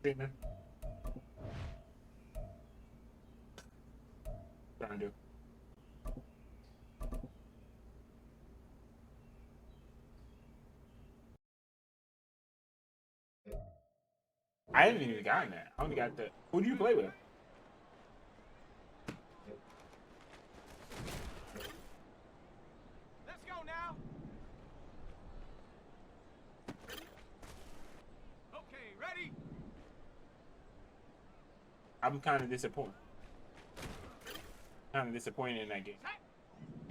Treatment. Trying to do. I haven't even gotten that. I only got the. Who do you play with? Let's go now. Okay, ready? I'm kind of disappointed. Kind of disappointed in that game.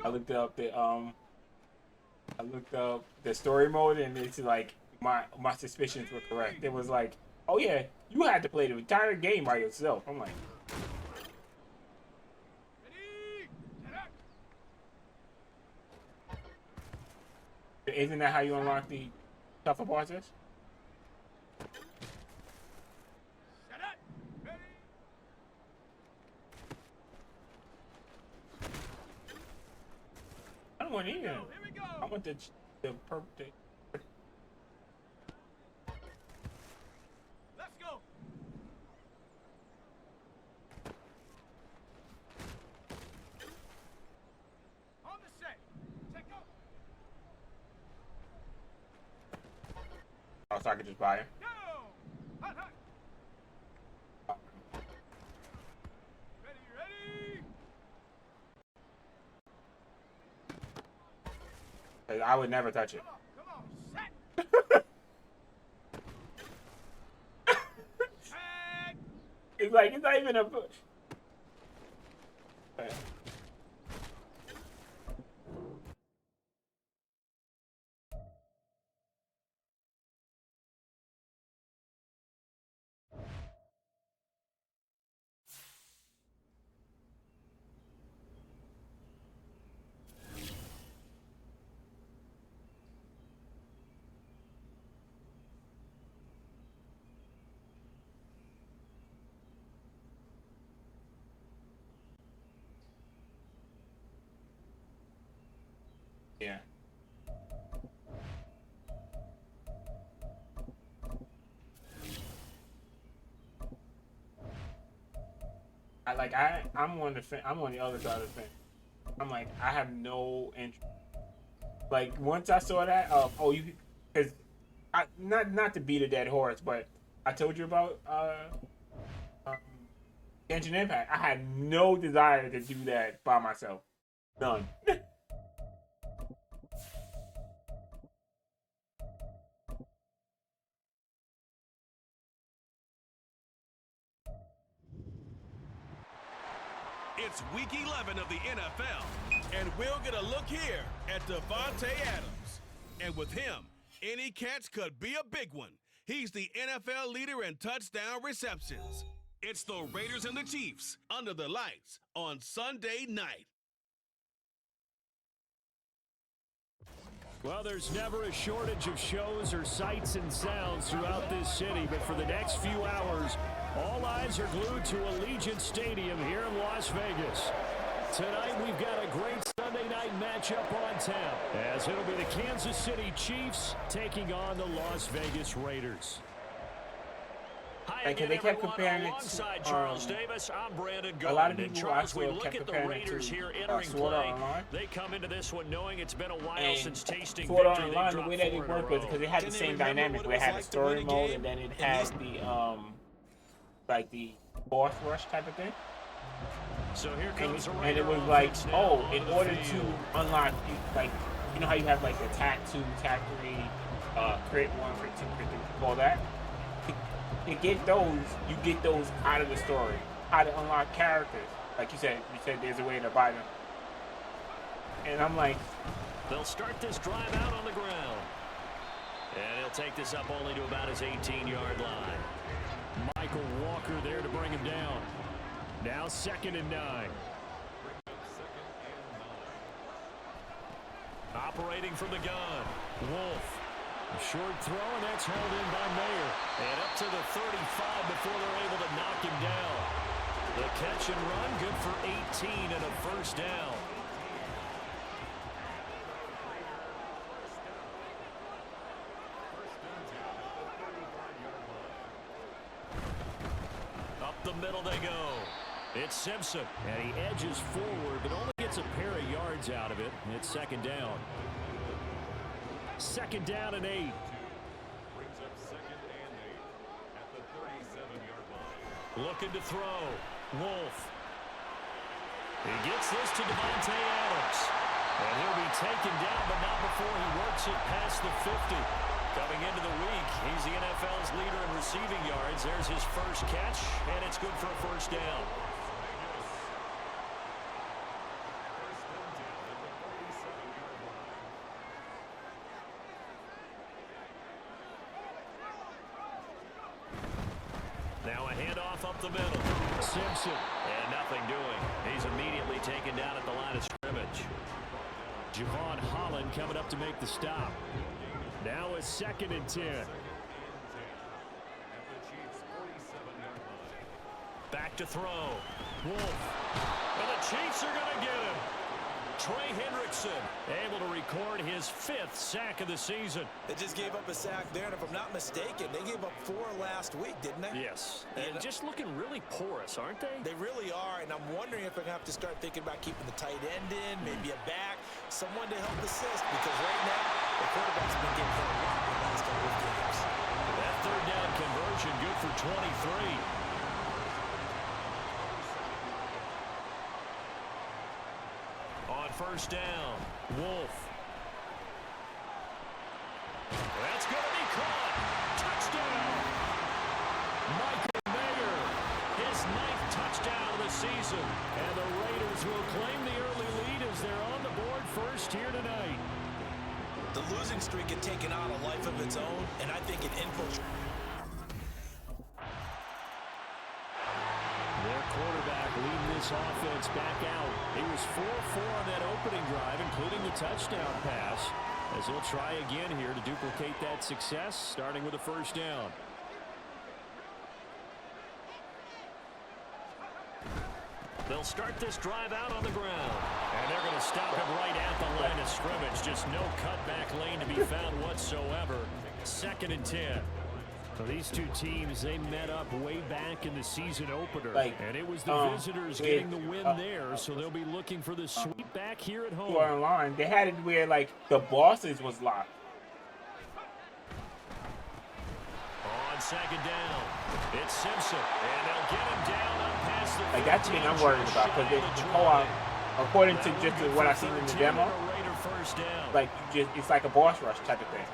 I looked up the story mode, and it's like my suspicions were correct. It was like, oh yeah, you had to play the entire game by yourself. I'm like, Ready? isn't that how you unlock the tougher parts? Set up. Ready? I don't want either. Here we go. I want the purple. Let's go. On the set. Take off. Oh, so I could just buy it. Go. Hot, hot. Ready, ready. I would never touch it. Come on, set. Tag. It's like it's not even a. Yeah. I'm on I'm on the other side of the fence. I'm like, I have no interest. Like once I saw that, oh you, because not to beat a dead horse, but I told you about um, Genshin Impact. I had no desire to do that by myself. None. It's week 11 of the NFL, and we'll get a look here at Devontae Adams. And with him, any catch could be a big one. He's the NFL leader in touchdown receptions. It's the Raiders and the Chiefs under the lights on Sunday night. Well, there's never a shortage of shows or sights and sounds throughout this city, but for the next few hours, all eyes are glued to Allegiant Stadium here in Las Vegas. Tonight, we've got a great Sunday night matchup on tap, as it'll be the Kansas City Chiefs taking on the Las Vegas Raiders. Hi again, they kept everyone. comparing it Alongside to, Charles Davis, I'm Brandon a lot of Gold. And people Charles, we also look kept at the comparing it Raiders to, here entering Sword Art play. Online. They come into this one knowing it's been a while And since tasting Sword Art victory. Online, the way that it worked was because it had the same dynamic where it had the story mode and then it had the like the boss rush type of thing. So here comes And it was like, oh, in order to unlock, like, you know how you have like the Tac 2, Tac 3, Crit 1, Crit 2, Crit 3, all that? To get those, you get those out of the story. How to unlock characters. Like you said there's a way to buy them. And I'm like, they'll start this drive out on the ground. And he'll take this up only to about his 18-yard line. Michael Walker there to bring him down. Now 2nd and 9. Operating from the gun, Wolf. A short throw, and that's held in by Mayer. And up to the 35 before they're able to knock him down. The catch and run, good for 18 and a first down. The middle they go. It's Simpson. And he edges forward, but only gets a pair of yards out of it. It's second down. Second down and 8. Brings up second and 8 at the 37-yard line. Looking to throw. Wolf. He gets this to Davante Adams. And he'll be taken down, but not before he works it past the 50. Coming into the week, he's the NFL's leader in receiving yards. There's his first catch, and it's good for a first down. Now a handoff up the middle. Simpson. And nothing doing. He's immediately taken down at the line of scrimmage. Javon Holland coming up to make the stop. Now a second and 10. Back to throw. Wolf. And the Chiefs are going to get him. Trey Hendrickson able to record his 5th sack of the season. They just gave up a sack there, and if I'm not mistaken, they gave up 4 last week, didn't they? Yes. And just looking really porous, aren't they? They really are, and I'm wondering if they're going to have to start thinking about keeping the tight end in, maybe a back, someone to help assist, because right now, the quarterback's been getting hit a lot in the last couple of games. That third down conversion good for 23. On first down, Wolf. That's going to be caught. Touchdown. Michael Mayer, his 9th touchdown of the season. And the Raiders will claim the early lead as they're on the board first here tonight. The losing streak had taken on a life of its own, and I think it infiltrated. Their quarterback leading this offense back out. He was 4-4 on that opening drive, including the touchdown pass, as he'll try again here to duplicate that success, starting with a first down. They'll start this drive out on the ground. And they're going to stop him right at the line of scrimmage. Just no cutback lane to be found whatsoever. Second and 10. So these two teams, they met up way back in the season opener. And it was the visitors getting the win there, so they'll be looking for the sweep back here at home. Online, they had it where, like, the bosses was locked. On second down, it's Simpson, and they'll get him down up past the 50. Like, that's the thing I'm worried about, because the co-op, according to just what I seen in the demo, like, it's like a boss rush type of thing.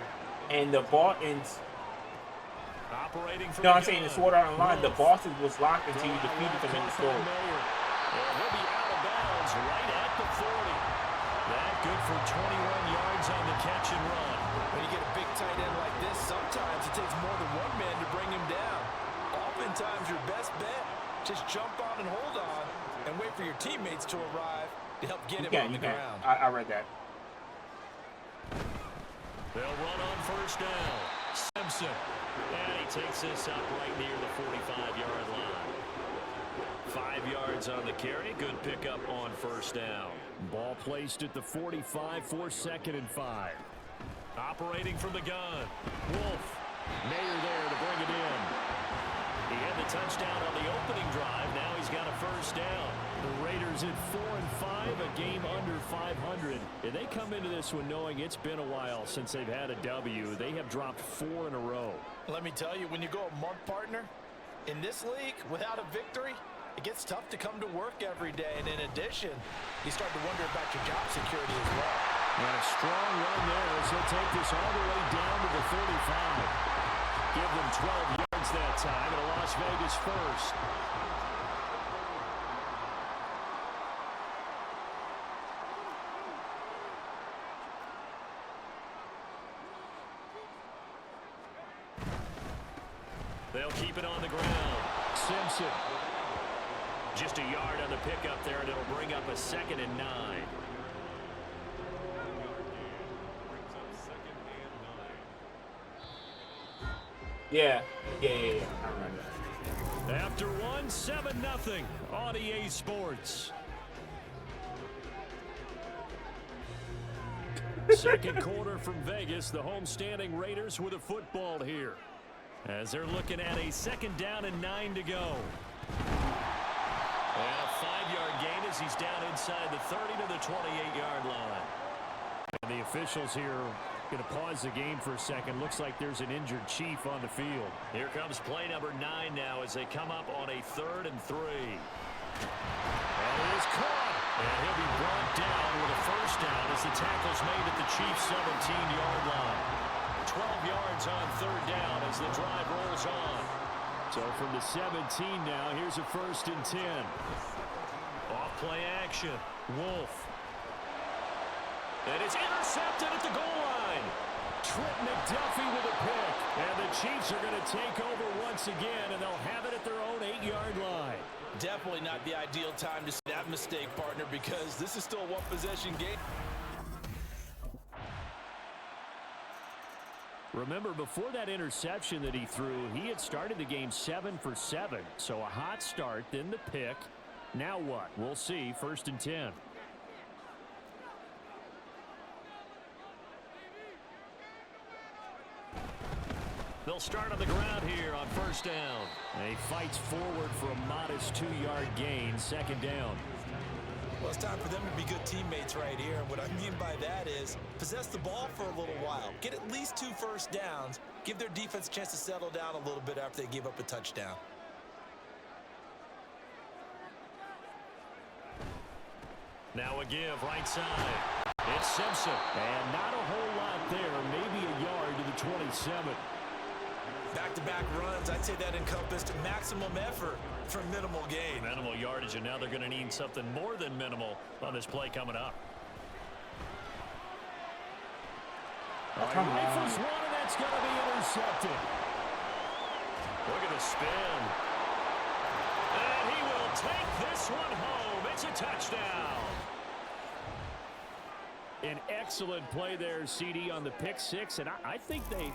And the boss ends. Operating you know what I'm saying? In Sword Art Online, the bosses was locked until you defeated them in the story. And he'll be out of bounds right at the 40. That good for 21 yards on the catch and run. When you get a big tight end like this, sometimes it takes more than one man to bring him down. Oftentimes, your best bet, just jump on and hold on and wait for your teammates to arrive to help get him on the ground. I read that. They'll run on first down. Simpson. And he takes this up right near the 45-yard line. 5 yards on the carry. Good pickup on first down. Ball placed at the 45 for second and 5. Operating from the gun. Wolf. Mayer there to bring it in. He had the touchdown on the opening drive. Now he's got a first down. The Raiders at 4-5, a game under 500. And they come into this one knowing it's been a while since they've had a W. They have dropped 4 in a row. Let me tell you, when you go a month, partner, in this league, without a victory, it gets tough to come to work every day. And in addition, you start to wonder about your job security as well. And a strong run there as he'll take this all the way down to the 35. Give them 12 yards that time, and a Las Vegas first. They'll keep it on the ground. Simpson. Just a yard on the pickup there, and it'll bring up a second and 9. Yeah. I remember that. After one, 7-0 on EA Sports. Second quarter from Vegas, the homestanding Raiders with a football here. As they're looking at a second down and 9 to go. And a 5-yard gain as he's down inside the 30 to the 28-yard line. And the officials here going to pause the game for a second. Looks like there's an injured Chief on the field. Here comes play number 9 now as they come up on a 3rd and 3. And it is caught. And he'll be brought down with a first down as the tackle's made at the Chiefs' 17-yard line. 12 yards on 3rd down as the drive rolls on. So from the 17 now, here's a 1st and 10. Off play action. Wolf. And it's intercepted at the goal line. Trent McDuffie with a pick. And the Chiefs are going to take over once again, and they'll have it at their own 8-yard line. Definitely not the ideal time to see that mistake, partner, because this is still a one-possession game. Remember, before that interception that he threw, he had started the game 7 for 7. So a hot start, then the pick. Now what? We'll see. 1st and 10. They'll start on the ground here on 1st down. And he fights forward for a modest 2-yard gain. 2nd down. Well, it's time for them to be good teammates right here. And what I mean by that is possess the ball for a little while. Get at least 2 first downs. Give their defense a chance to settle down a little bit after they give up a touchdown. Now a give right side. It's Simpson. And not a whole lot there. Maybe a yard to the 27. Back-to-back runs, I'd say that encompassed maximum effort for minimal gain. Minimal yardage, and now they're going to need something more than minimal on this play coming up. Come on. First one, and that's going to be intercepted. Look at the spin. And he will take this one home. It's a touchdown. An excellent play there, CD, on the pick six, and I think they...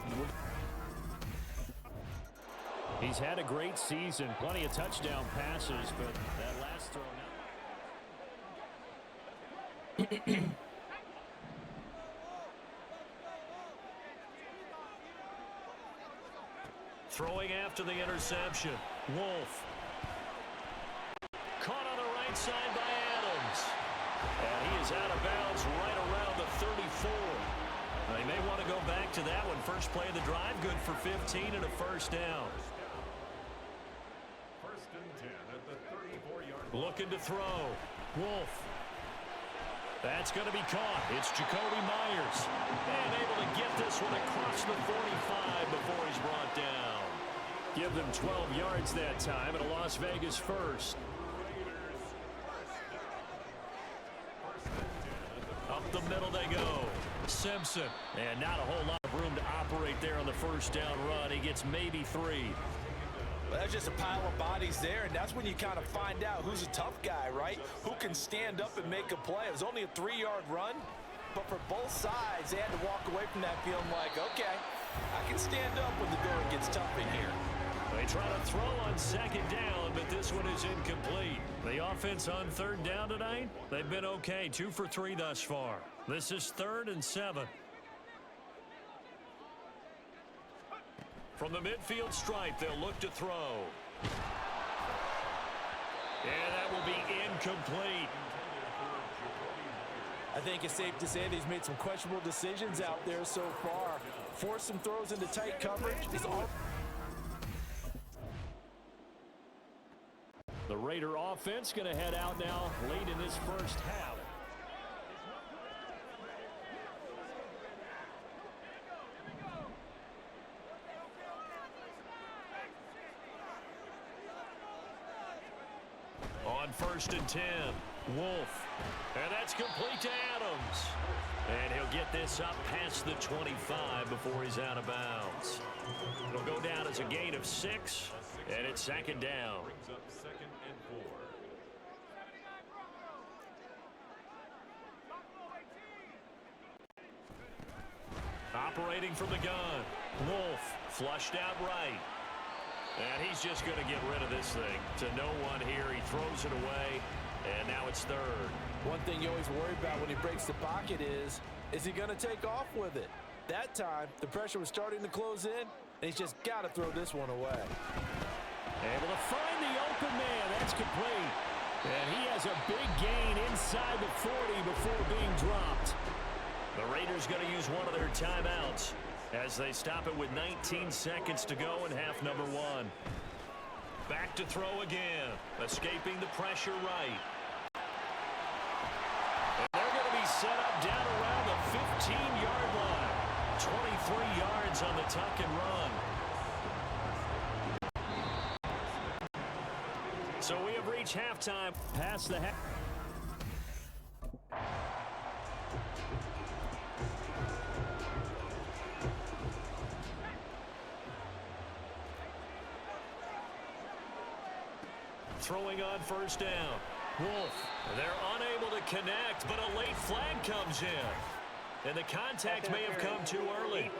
He's had a great season, plenty of touchdown passes, but that last throw now. Throwing after the interception. Wolf. Caught on the right side by Adams. And he is out of bounds right around the 34. They may want to go back to that one. First play of the drive, good for 15 and a first down. Looking to throw. Wolf. That's going to be caught. It's Jacoby Myers. And able to get this one across the 45 before he's brought down. Give them 12 yards that time and a Las Vegas first. Up the middle they go. Simpson. And not a whole lot of room to operate there on the first down run. He gets maybe 3. Well, that's just a pile of bodies there, and that's when you kind of find out who's a tough guy, right? Who can stand up and make a play. It was only a 3-yard run, but for both sides, they had to walk away from that feeling like, okay, I can stand up when the going gets tough in here. They try to throw on 2nd down, but this one is incomplete. The offense on 3rd down tonight, they've been okay. 2 for 3 thus far. This is 3rd and 7. From the midfield stripe, they'll look to throw. And that will be incomplete. I think it's safe to say that he's made some questionable decisions out there so far. Forced some throws into tight coverage. The Raider offense going to head out now late in this first half. On 1st and 10, Wolf. And that's complete to Adams. And he'll get this up past the 25 before he's out of bounds. It'll go down as a gain of 6, and it's 2nd down. Brings up 2nd and 4. Operating from the gun. Wolf flushed out right. And he's just going to get rid of this thing to no one here. He throws it away, and now it's 3rd. One thing you always worry about when he breaks the pocket is he going to take off with it? That time, the pressure was starting to close in, and he's just got to throw this one away. Able to find the open man. That's complete. And he has a big gain inside the 40 before being dropped. The Raiders going to use one of their timeouts as they stop it with 19 seconds to go in half number one. Back to throw again, escaping the pressure right. And they're going to be set up down around the 15-yard line. 23 yards on the tuck and run. So we have reached halftime. Past the half. Throwing on first down. Wolf. They're unable to connect, but a late flag comes in. And the contact may have come too early.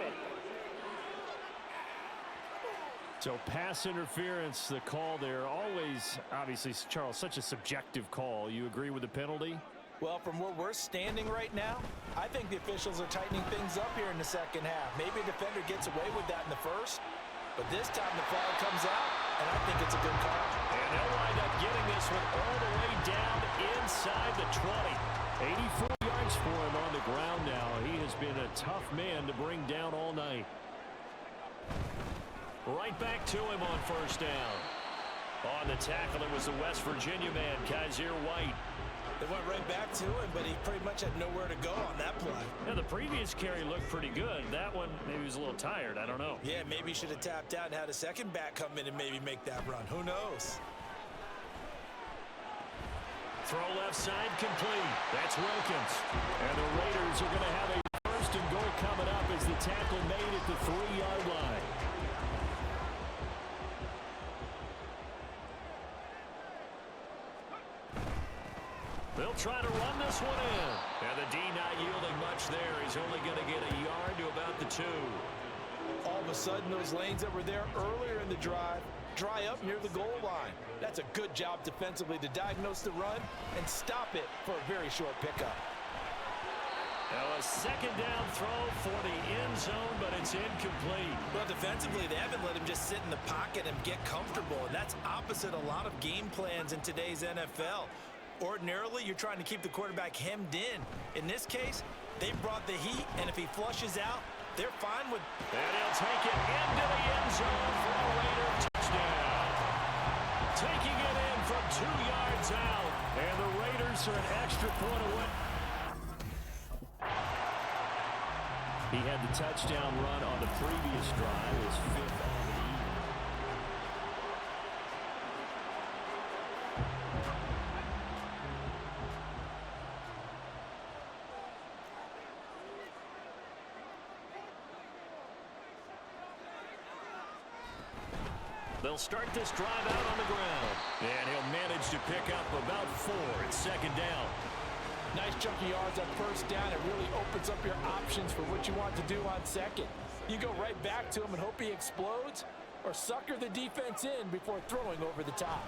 So pass interference, the call there. Always, obviously, Charles, such a subjective call. You agree with the penalty? Well, from where we're standing right now, I think the officials are tightening things up here in the second half. Maybe a defender gets away with that in the first, but this time the flag comes out, and I think it's a good call. And they'll wind up getting this one all the way down inside the 20. 84 yards for him on the ground now. He has been a tough man to bring down all night. Right back to him on first down. On the tackle, it was the West Virginia man, Kaiser White. They went right back to him, but he pretty much had nowhere to go on that play. Yeah, the previous carry looked pretty good. That one, maybe he was a little tired. I don't know. Yeah, maybe he should have tapped out and had a second back come in and maybe make that run. Who knows? Throw left side complete. That's Wilkins. And the Raiders are going to have a first and goal coming up as the tackle made at the 3-yard line. They'll try to run this one in. And the D not yielding much there. He's only going to get a yard to about the 2. All of a sudden, those lanes that were there earlier in the drive dry up near the goal line. That's a good job defensively to diagnose the run and stop it for a very short pickup. Now a second down throw for the end zone, but it's incomplete. Well, defensively, they haven't let him just sit in the pocket and get comfortable, and that's opposite a lot of game plans in today's NFL. Ordinarily, you're trying to keep the quarterback hemmed in. In this case, they brought the heat, and if he flushes out, they're fine with... And he'll take it into the end zone for a Raider touchdown. Taking it in from 2 yards out, and the Raiders are an extra point away. He had the touchdown run on the previous drive, his 5th on the evening. They'll start this drive out on the ground. And he'll manage to pick up about 4 at second down. Nice chunky yards on first down. It really opens up your options for what you want to do on second. You go right back to him and hope he explodes, or sucker the defense in before throwing over the top.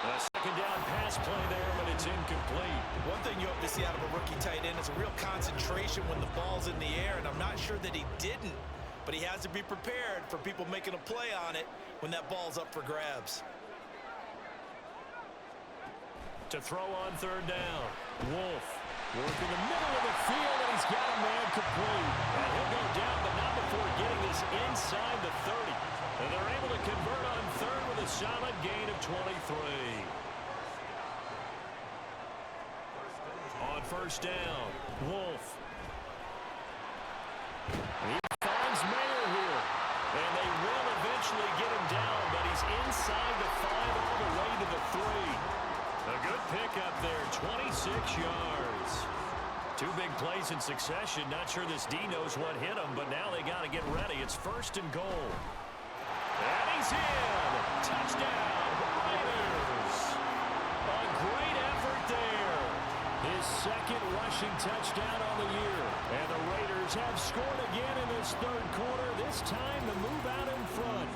A second down pass play there, but it's incomplete. One thing you hope to see out of a rookie tight end is a real concentration when the ball's in the air, and I'm not sure that he didn't, but he has to be prepared for people making a play on it when that ball's up for grabs. To throw on third down. Wolf working the middle of the field, and he's got a man complete. And he'll go down, but not before getting this inside the 30. And they're able to convert on third with a solid gain of 23. On first down, Wolf. He finds Mayer here. And they will eventually get him down, but he's inside the 5 all the way to the 3. A good pickup there, 26 yards. 2 big plays in succession. Not sure this D knows what hit him, but now they got to get ready. It's first and goal. And he's in. Touchdown, Raiders. A great effort there. His second rushing touchdown on the year. And the Raiders have scored again in this third quarter. This time to move out in front.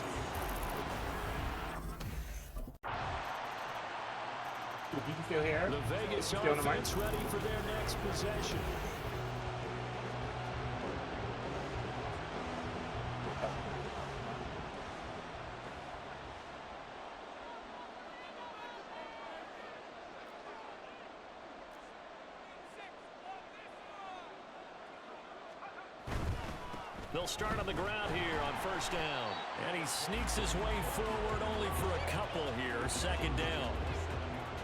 You can still hear? The Vegas Still on the mic? offense ready for their next possession. They'll start on the ground here on first down. And he sneaks his way forward only for a couple here. Second down.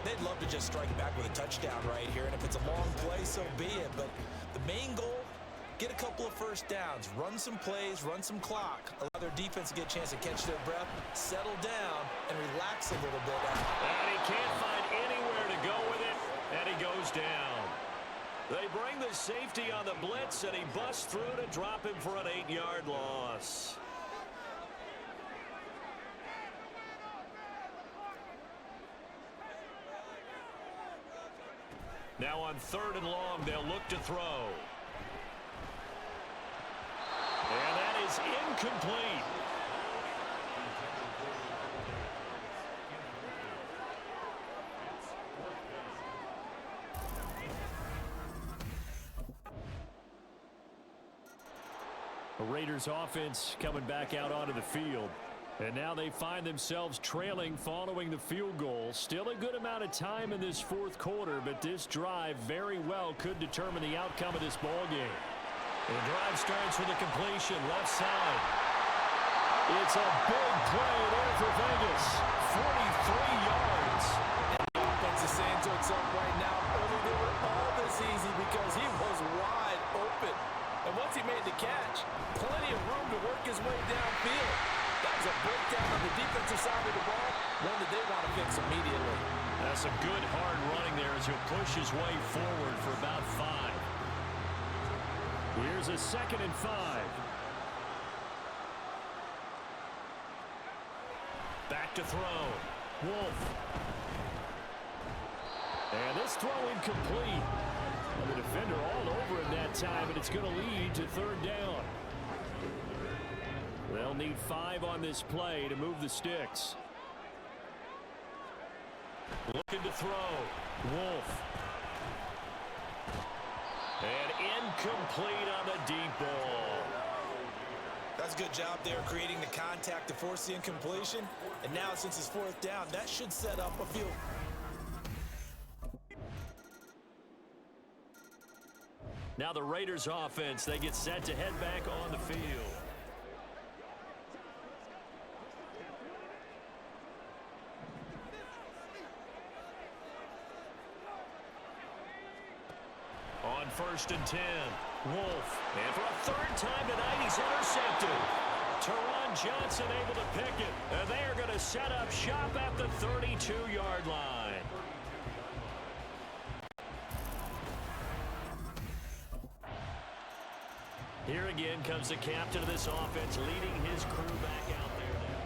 They'd love to just strike back with a touchdown right here, and if it's a long play, so be it. But the main goal, get a couple of first downs, run some plays, run some clock, allow their defense to get a chance to catch their breath, settle down, and relax a little bit. And he can't find anywhere to go with it, and he goes down. They bring the safety on the blitz, and he busts through to drop him for an 8-yard loss. Now on 3rd and long, they'll look to throw. And that is incomplete. The Raiders offense coming back out onto the field. And now they find themselves trailing following the field goal. Still a good amount of time in this 4th quarter, but this drive very well could determine the outcome of this ball game. The drive starts with a completion left side. It's a big play there for Vegas. 43 yards. The offense is saying to itself right now, only they were all this easy because he was wide open. And once he made the catch, plenty of room to work his way downfield. That was a breakdown on the defensive side of the ball, one that they want to fix immediately. That's some good hard running there as he'll push his way forward for about 5. Here's a 2nd and 5. Back to throw. Wolf. And this throw incomplete. The defender all over him that time, and it's going to lead to 3rd down. They'll need 5 on this play to move the sticks. Looking to throw. Wolf. And incomplete on the deep ball. That's a good job there creating the contact to force the incompletion. And now since it's 4th down, that should set up a field. Now the Raiders offense, they get set to head back on the field. On 1st and 10, Wolf. And for a 3rd time tonight, he's intercepted. Teron Johnson able to pick it. And they are going to set up shop at the 32-yard line. Here again comes the captain of this offense, leading his crew back out there now.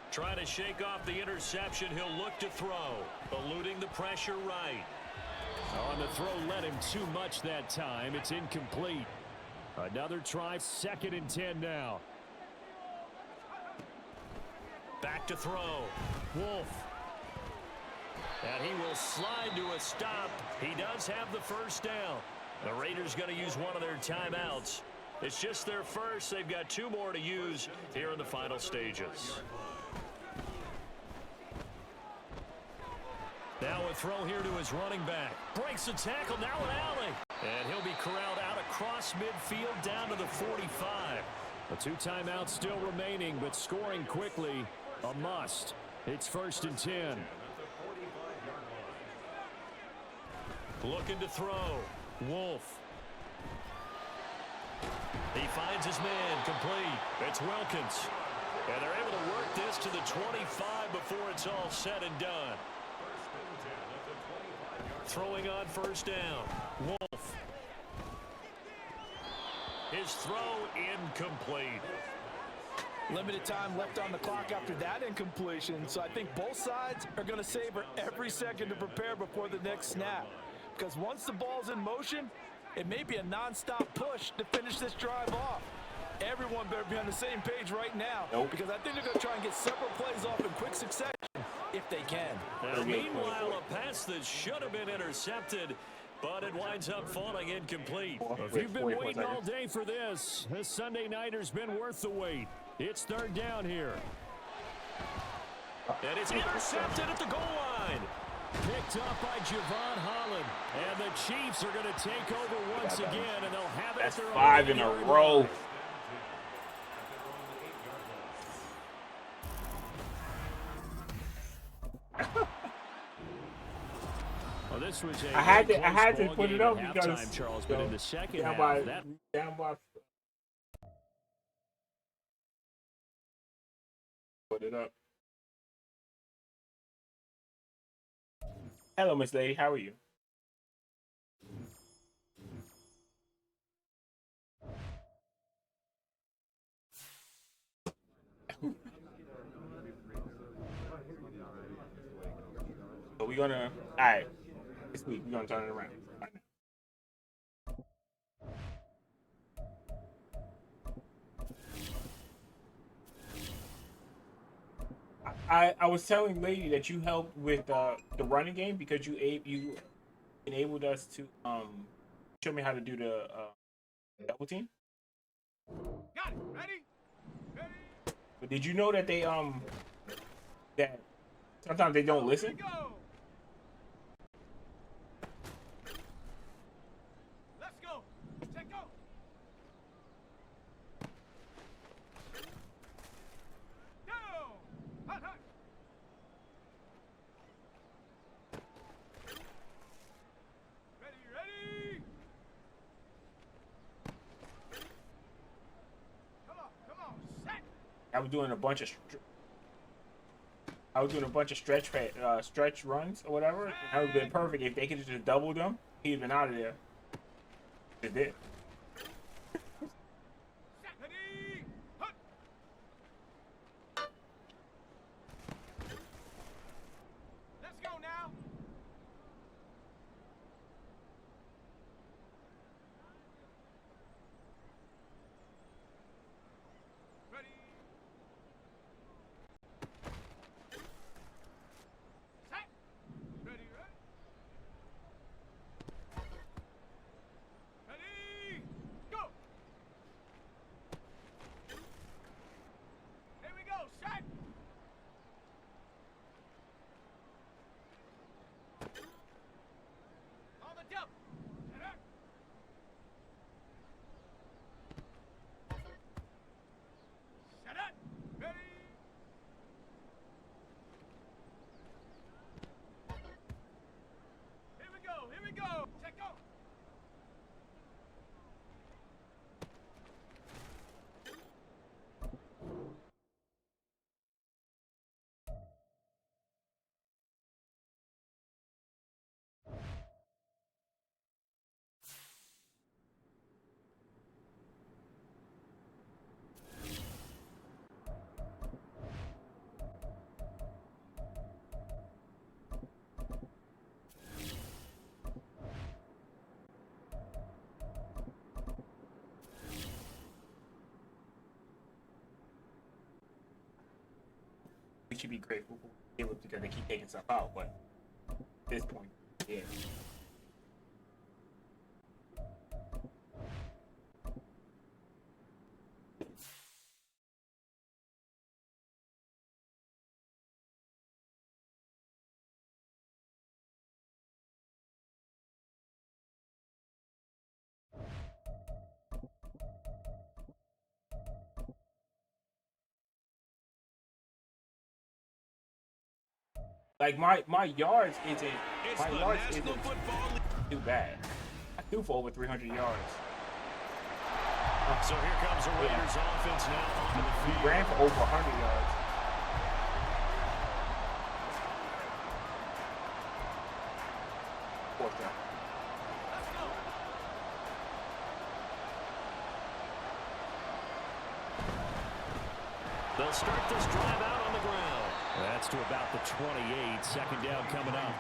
Trying to shake off the interception, he'll look to throw, eluding the pressure right. Oh, and the throw led him too much that time. It's incomplete. Another try, 2nd and 10 now. Back to throw. Wolf. And he will slide to a stop. He does have the 1st down. The Raiders going to use one of their timeouts. It's just their first. They've got 2 more to use here in the final stages. Now a throw here to his running back. Breaks the tackle, now an alley. And he'll be corralled out across midfield down to the 45. The 2 timeouts still remaining, but scoring quickly, a must. It's 1st and 10. Looking to throw. Wolf. He finds his man, complete. It's Wilkins. And they're able to work this to the 25 before it's all said and done. Throwing on 1st down. Wolf. His throw incomplete. Limited time left on the clock after that incompletion, so I think both sides are going to savor every second to prepare before the next snap. Because once the ball's in motion, it may be a non-stop push to finish this drive off. Everyone better be on the same page right now, because I think they're going to try and get several plays off in quick succession if they can. Meanwhile, a pass that should have been intercepted, but it winds up falling incomplete. If you've been waiting all day for this Sunday nighter's been worth the wait. It's 3rd down here. And it's intercepted at the goal line. Picked up by Javon Holland. And the Chiefs are going to take over once again, and they'll have it. That's at their 5 in a row. line. Well, this was a I had to close put ball it game up at because halftime, Charles, but in the second down half, by put it up. Hello, Miss Lady. How are you? So we're gonna, all right, this week we're gonna turn it around. Right now. I was telling Lady that you helped with the running game because you enabled us to show me how to do the double team. Got it. Ready? Ready? But did you know that they that sometimes they don't listen? Go. Let's go. Check go. Go. Hot, hot. Ready, ready. Come on, set. I was doing a bunch of stretch runs or whatever. And that would have been perfect if they could have just doubled them. He'd have been out of there. They did. Set. Ready. Hut. Let's go now. Ready. Set. Ready, ready. Ready. Go. Here we go. Set. On the jump. Set up. Set up. Ready. Here we go. Here we go. Check go. We should be grateful because they keep taking stuff out, but at this point, yeah. Like my yards isn't It's my the yards National isn't Football League. too bad. I threw for over 300 yards. So here comes the Raiders offense now onto the We field. ran for over 100 yards. Fourth down. Let's go. They'll start this drive out on the ground. That's to about the 28. Second down coming up.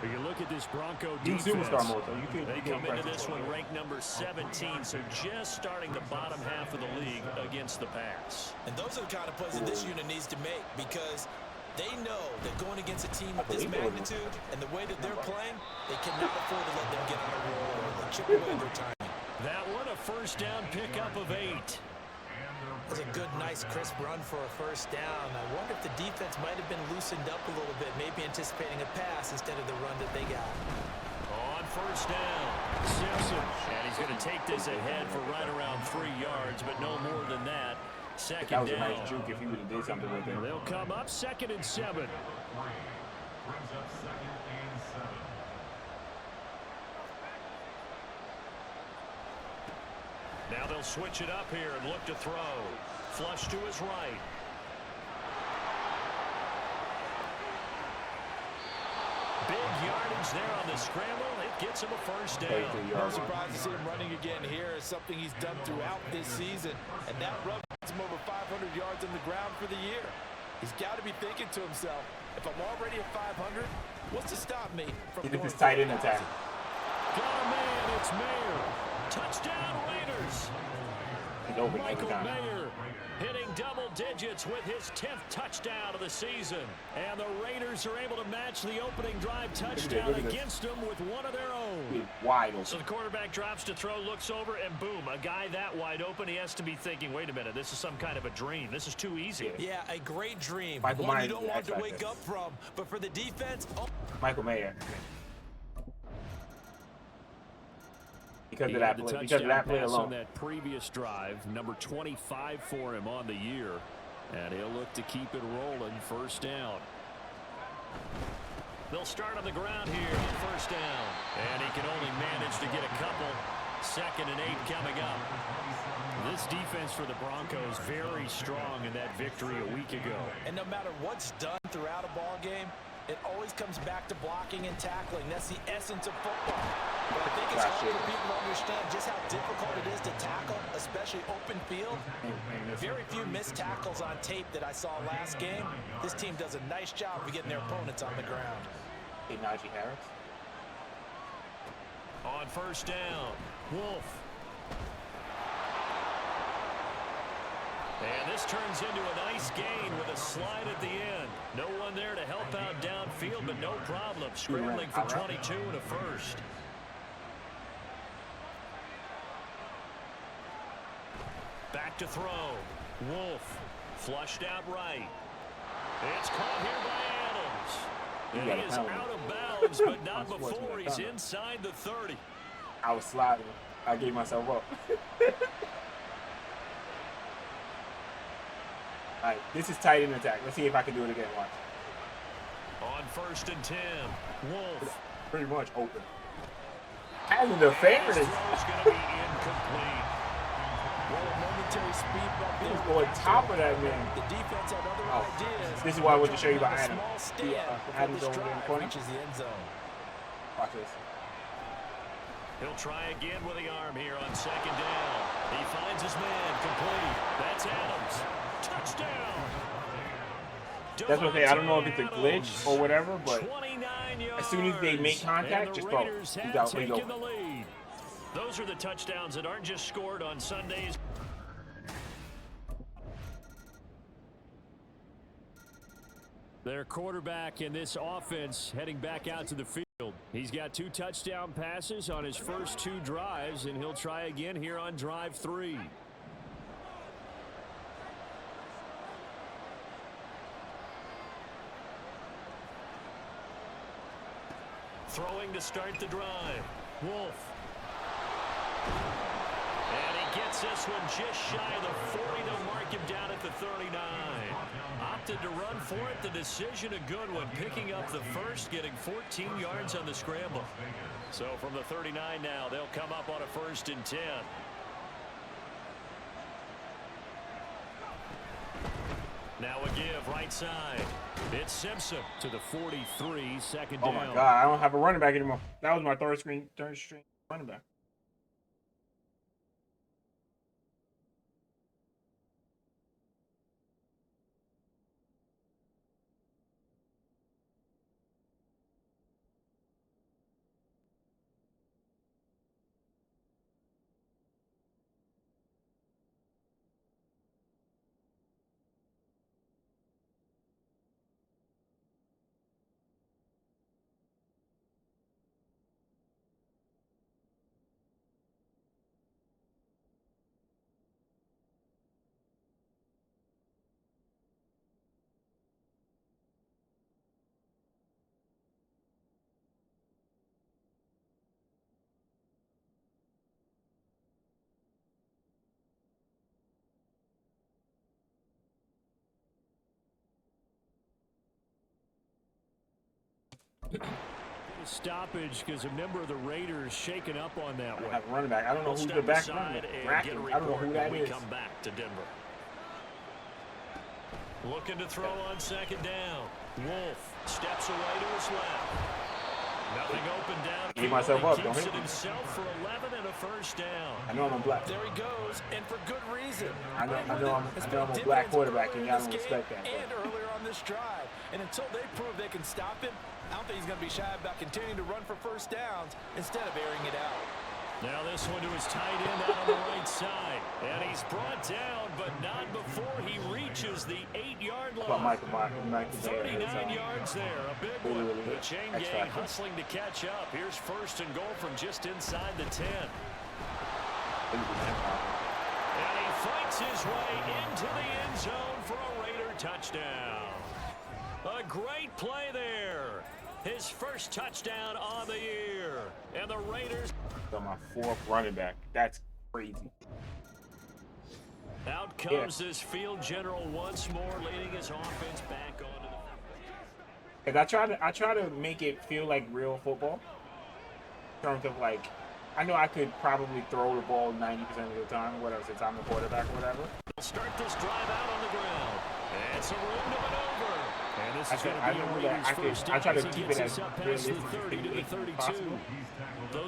If you look at this Bronco You defense, superstar mode, though. You could they get come into impressive. this one ranked number 17, so just starting the bottom half of the league against the pass. And those are the kind of plays that this unit needs to make because they know that going against a team of this magnitude and the way that they're playing, they cannot afford to let them get on a roll or chip away their timing. That one a first down pickup of 8. That was a good, nice, crisp run for a first down. I wonder if the defense might have been loosened up a little bit, maybe anticipating a pass instead of the run that they got. On first down, Simpson. And he's going to take this ahead for right around 3 yards, but no more than that. Second That was a down. nice juke if he would have did something with it. They'll come up 2nd and 7. Brings up 2nd and 7. Now they'll switch it up here and look to throw. Flush to his right. Big yardage there on the scramble. It gets him a first down. No surprise to see him running again here. It's something he's done throughout this season. And that run gets him over 500 yards on the ground for the year. He's got to be thinking to himself, if I'm already at 500, what's to stop me from Look at going this tight end for attack. Got a man. It's Mayer. Touchdown Raiders. He's open every Michael time. Mayer hitting double digits with his 10th touchdown of the season. And the Raiders are able to match the opening drive touchdown look at this. against them with one of their own. He's wide So open. the quarterback drops to throw, looks over, and boom, a guy that wide open, he has to be thinking, wait a minute, this is some kind of a dream. This is too easy. Yeah, a great dream. Michael One Myers you don't is want to X wake Factor. up from. But for the defense, oh, Michael Mayer. Because He of had that the play. Because of that play touchdown pass on alone. that previous drive, number 25 for him on the year. And he'll look to keep it rolling. First down. They'll start on the ground here on first down. And he can only manage to get a couple. 2nd and 8 coming up. This defense for the Broncos very strong in that victory a week ago. and no matter what's done throughout a ball game, it always comes back to blocking and tackling. That's the essence of football. But I think it's hard for people to understand just how difficult it is to tackle, especially open field. Very few missed tackles on tape that I saw last game. This team does a nice job of getting their opponents on the ground. Hey, Najee Harris. On first down, Wolf. And this turns into a nice gain with a slide at the end. No one there to help out downfield, but no problem. Scrambling for 22 and a first. Back to throw. Wolf. Flushed out right. It's caught here by Adams. And he is out of bounds, but not before he's inside the 30. I was sliding. I gave myself up. All right, this is tight end attack. Let's see if I can do it again. Watch. On first and 10, Wolf. Pretty much open. Having the favorite His is throw's going to be incomplete. Well, a momentary speed bump he there. was on top of that man. The defense had other Oh, ideas. this is why I wanted to show you about Trying to Adam. make a small stand before Adam's this over there in the drive corner. reaches the end zone. Watch this. He'll try again with the arm here on second down. He finds his man complete. That's Adams. Touchdown. That's what I'm saying. I don't know if it's a glitch Adams. or whatever, but 29 yards. as soon as they make contact, And just the throw. Raiders He's have out. He's taken open. the lead. Those are the touchdowns that aren't just scored on Sundays. Their quarterback in this offense heading back out to the field. He's got 2 touchdown passes on his first 2 drives, and he'll try again here on drive 3. Throwing to start the drive. Wolf. And he gets this one just shy of the 40. They'll mark him down at the 39. Opted to run for it. The decision a good one. Picking up the first, getting 14 yards on the scramble. So from the 39 now, they'll come up on a first and 10. Now a give right side. It's Simpson to the 43, second down. Oh my God! I don't have a running back anymore. That was my third string running back. Stoppage because a member of the Raiders shaken up on that one. Running back. I don't know who's the back running back. I don't know who that is. Come back to Denver. Looking to throw on second down. Wolf steps away to his left. Nothing open down. Keep myself up, don't Keeps hit it me. himself for 11 and a first down. I know I'm a black. There he goes, and for good reason. I know I'm a black quarterback, and y'all don't respect that. And earlier on this drive, and until they prove they can stop him, I don't think he's going to be shy about continuing to run for first downs instead of airing it out. Now this one to his tight end out on the right side. And he's brought down, but not before he reaches the 8-yard line. 39 yards there, a big one. The chain gang hustling to catch up. Here's first and goal from just inside the 10. And he fights his way into the end zone for a Raider touchdown. A great play there. His first touchdown on the year. And the Raiders... My fourth running back. That's crazy. Out comes this field general once more, leading his offense back onto the... Cause I try to make it feel like real football. In terms of like, I know I could probably throw the ball 90% of the time, whatever, since I'm the quarterback or whatever. Start this drive out on the ground. It's a room to maneuver. And this is going to be a Raiders first down. I try to keep it as realistic as possible.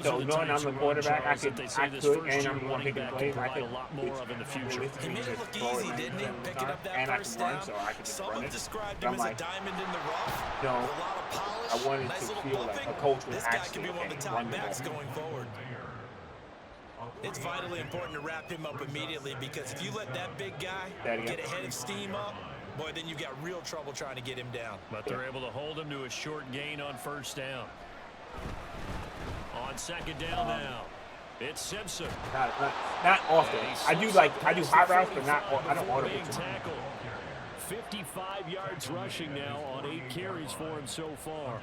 So knowing I'm the quarterback, I could, and I'm the one picking plays, I could a lot more of in the future. He made it look easy, didn't he? Picking up that first down. Some have described him as a diamond in the rough. No, with a lot of polish, I wanted nice to little feel like bumping. a coach was This guy actually could be one of the top running backs back. going forward. It's vitally important to wrap him up immediately because if you let that big guy get a head of steam up, boy, then you've got real trouble trying to get him down. But they're able to hold him to a short gain on first down. On second down now, it's Simpson. Not often. I do high routes, but I don't audible. 55 yards rushing now on 8 carries for him so far.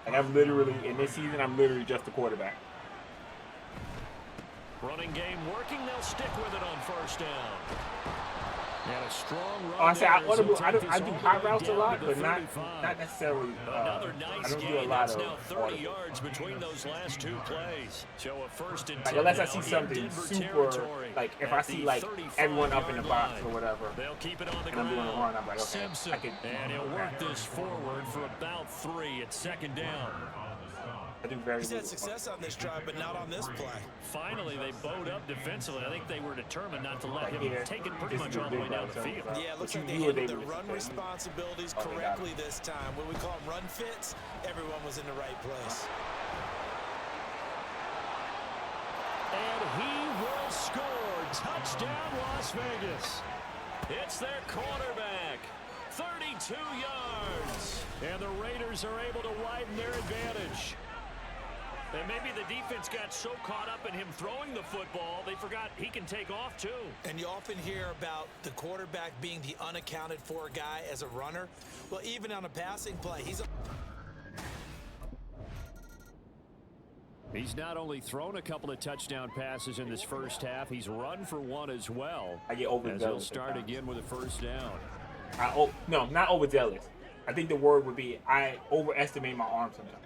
And I'm literally, in this season, I'm literally just a quarterback. Running game working, they'll stick with it on first down. And a strong run. I say I do high routes a lot, but not necessarily. Another nice I don't do a gain. lot That's of now 30 audible. yards between those last 2 plays. So a first and 10 Unless I now see in something Denver super, territory like if at I see the like everyone up in the 35-yard box line. or whatever, They'll keep it on the and I'm ground. doing a run, I'm like, okay, Simpson, I can. and he'll work this forward for about 3 at second down. I do very He's had little. success on this drive, but not on this play. Finally, they bowed up defensively. I think they were determined not to let Right him here. take it pretty This much is all the way big down the zone, field. so- Yeah, it looks But like they you knew handled they their were- run responsibilities Oh, they got correctly this time. When we call them run fits, everyone was in the right place. And he will score. Touchdown, Las Vegas. It's their quarterback. 32 yards. And the Raiders are able to widen their advantage. And maybe the defense got so caught up in him throwing the football, they forgot he can take off too. And you often hear about the quarterback being the unaccounted for guy as a runner. Well, even on a passing play, He's not only thrown a couple of touchdown passes in this first half, he's run for one as well. I get overzealous. As he'll start again with a first down. No, not overzealous. I think the word would be I overestimate my arm sometimes.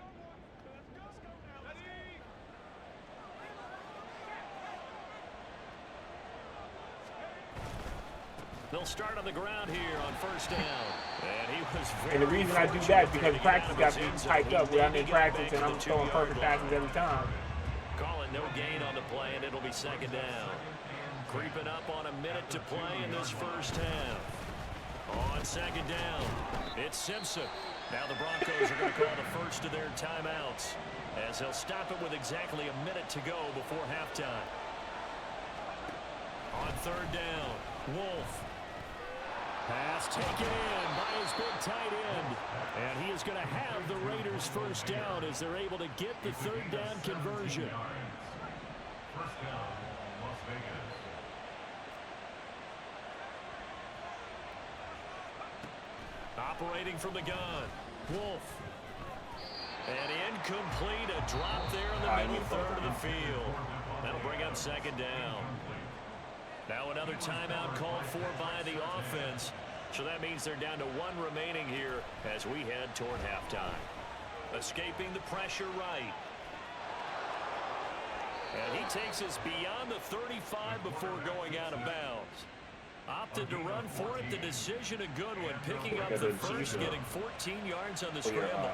They'll start on the ground here on first down. And he was very And the reason I do that is because practice got me hyped up where I'm in practice and I'm throwing perfect passes every time. Calling no gain on the play, and it'll be second down. Creeping up on a minute to play in this first half. On second down, it's Simpson. Now the Broncos are going to call the first of their timeouts as they'll stop it with exactly a minute to go before halftime. On third down, Wolf. Pass taken in by his big tight end. And he is going to have the Raiders first down as they're able to get the third down conversion. First down, Las Vegas. Operating from the gun, Wolf. And incomplete, a drop there in the middle third of the field. That'll bring up second down. Now another timeout called for by the offense. So that means they're down to 1 remaining here as we head toward halftime. Escaping the pressure right. And he takes us beyond the 35 before going out of bounds. Opted to run for it. The decision a good one. Picking up the first, getting 14 yards on the scramble.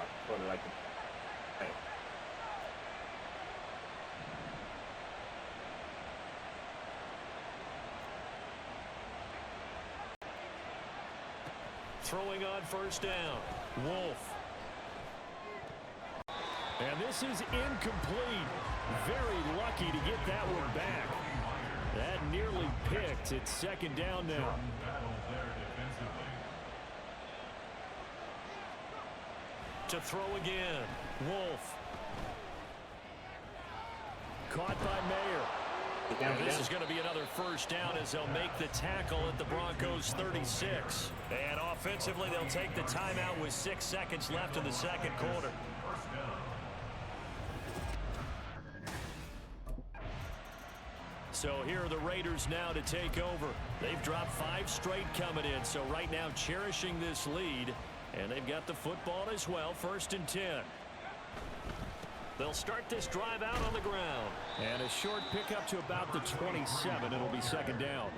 Throwing on first down. Wolf. And this is incomplete. Very lucky to get that one back. That nearly picked. It's second down now. To throw again. Wolf. Caught by Mayer. And this is going to be another first down as they'll make the tackle at the Broncos 36. And offensively, they'll take the timeout with 6 seconds left in the second quarter. So here are the Raiders now to take over. They've dropped 5 straight coming in, so right now cherishing this lead. And they've got the football as well, 1st and 10. They'll start this drive out on the ground. And a short pickup to about the 27. It'll be second down.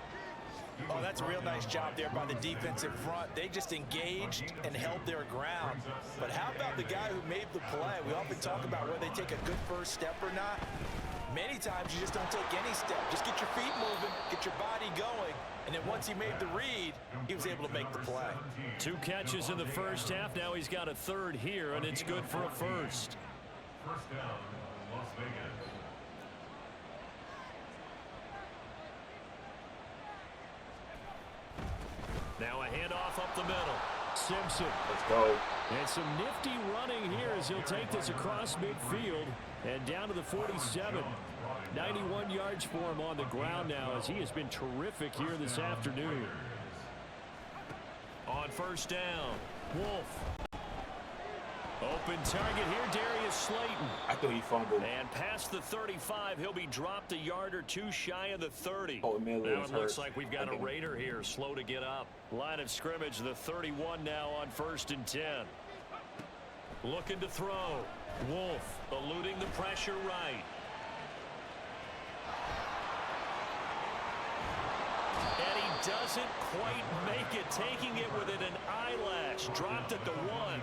Oh, that's a real nice job there by the defensive front. They just engaged and held their ground. But how about the guy who made the play? We often talk about whether they take a good first step or not. Many times you just don't take any step. Just get your feet moving, get your body going, and then once he made the read, he was able to make the play. 2 catches in the first half. Now he's got a 3rd here, and it's good for a first. First down, Las Vegas. Now a handoff up the middle. Simpson. Let's go. And some nifty running here as he'll take this across midfield and down to the 47. 91 yards for him on the ground now as he has been terrific here this afternoon. On first down, Wolf. Open target here, Darius Slayton. I thought he fumbled. And past the 35, he'll be dropped a yard or 2 shy of the 30. Oh, now it looks like we've got a Raider here, slow to get up. Line of scrimmage, the 31 now on 1st and 10. Looking to throw. Wolf eluding the pressure right. And he doesn't quite make it, taking it within an eyelash. Dropped at the 1.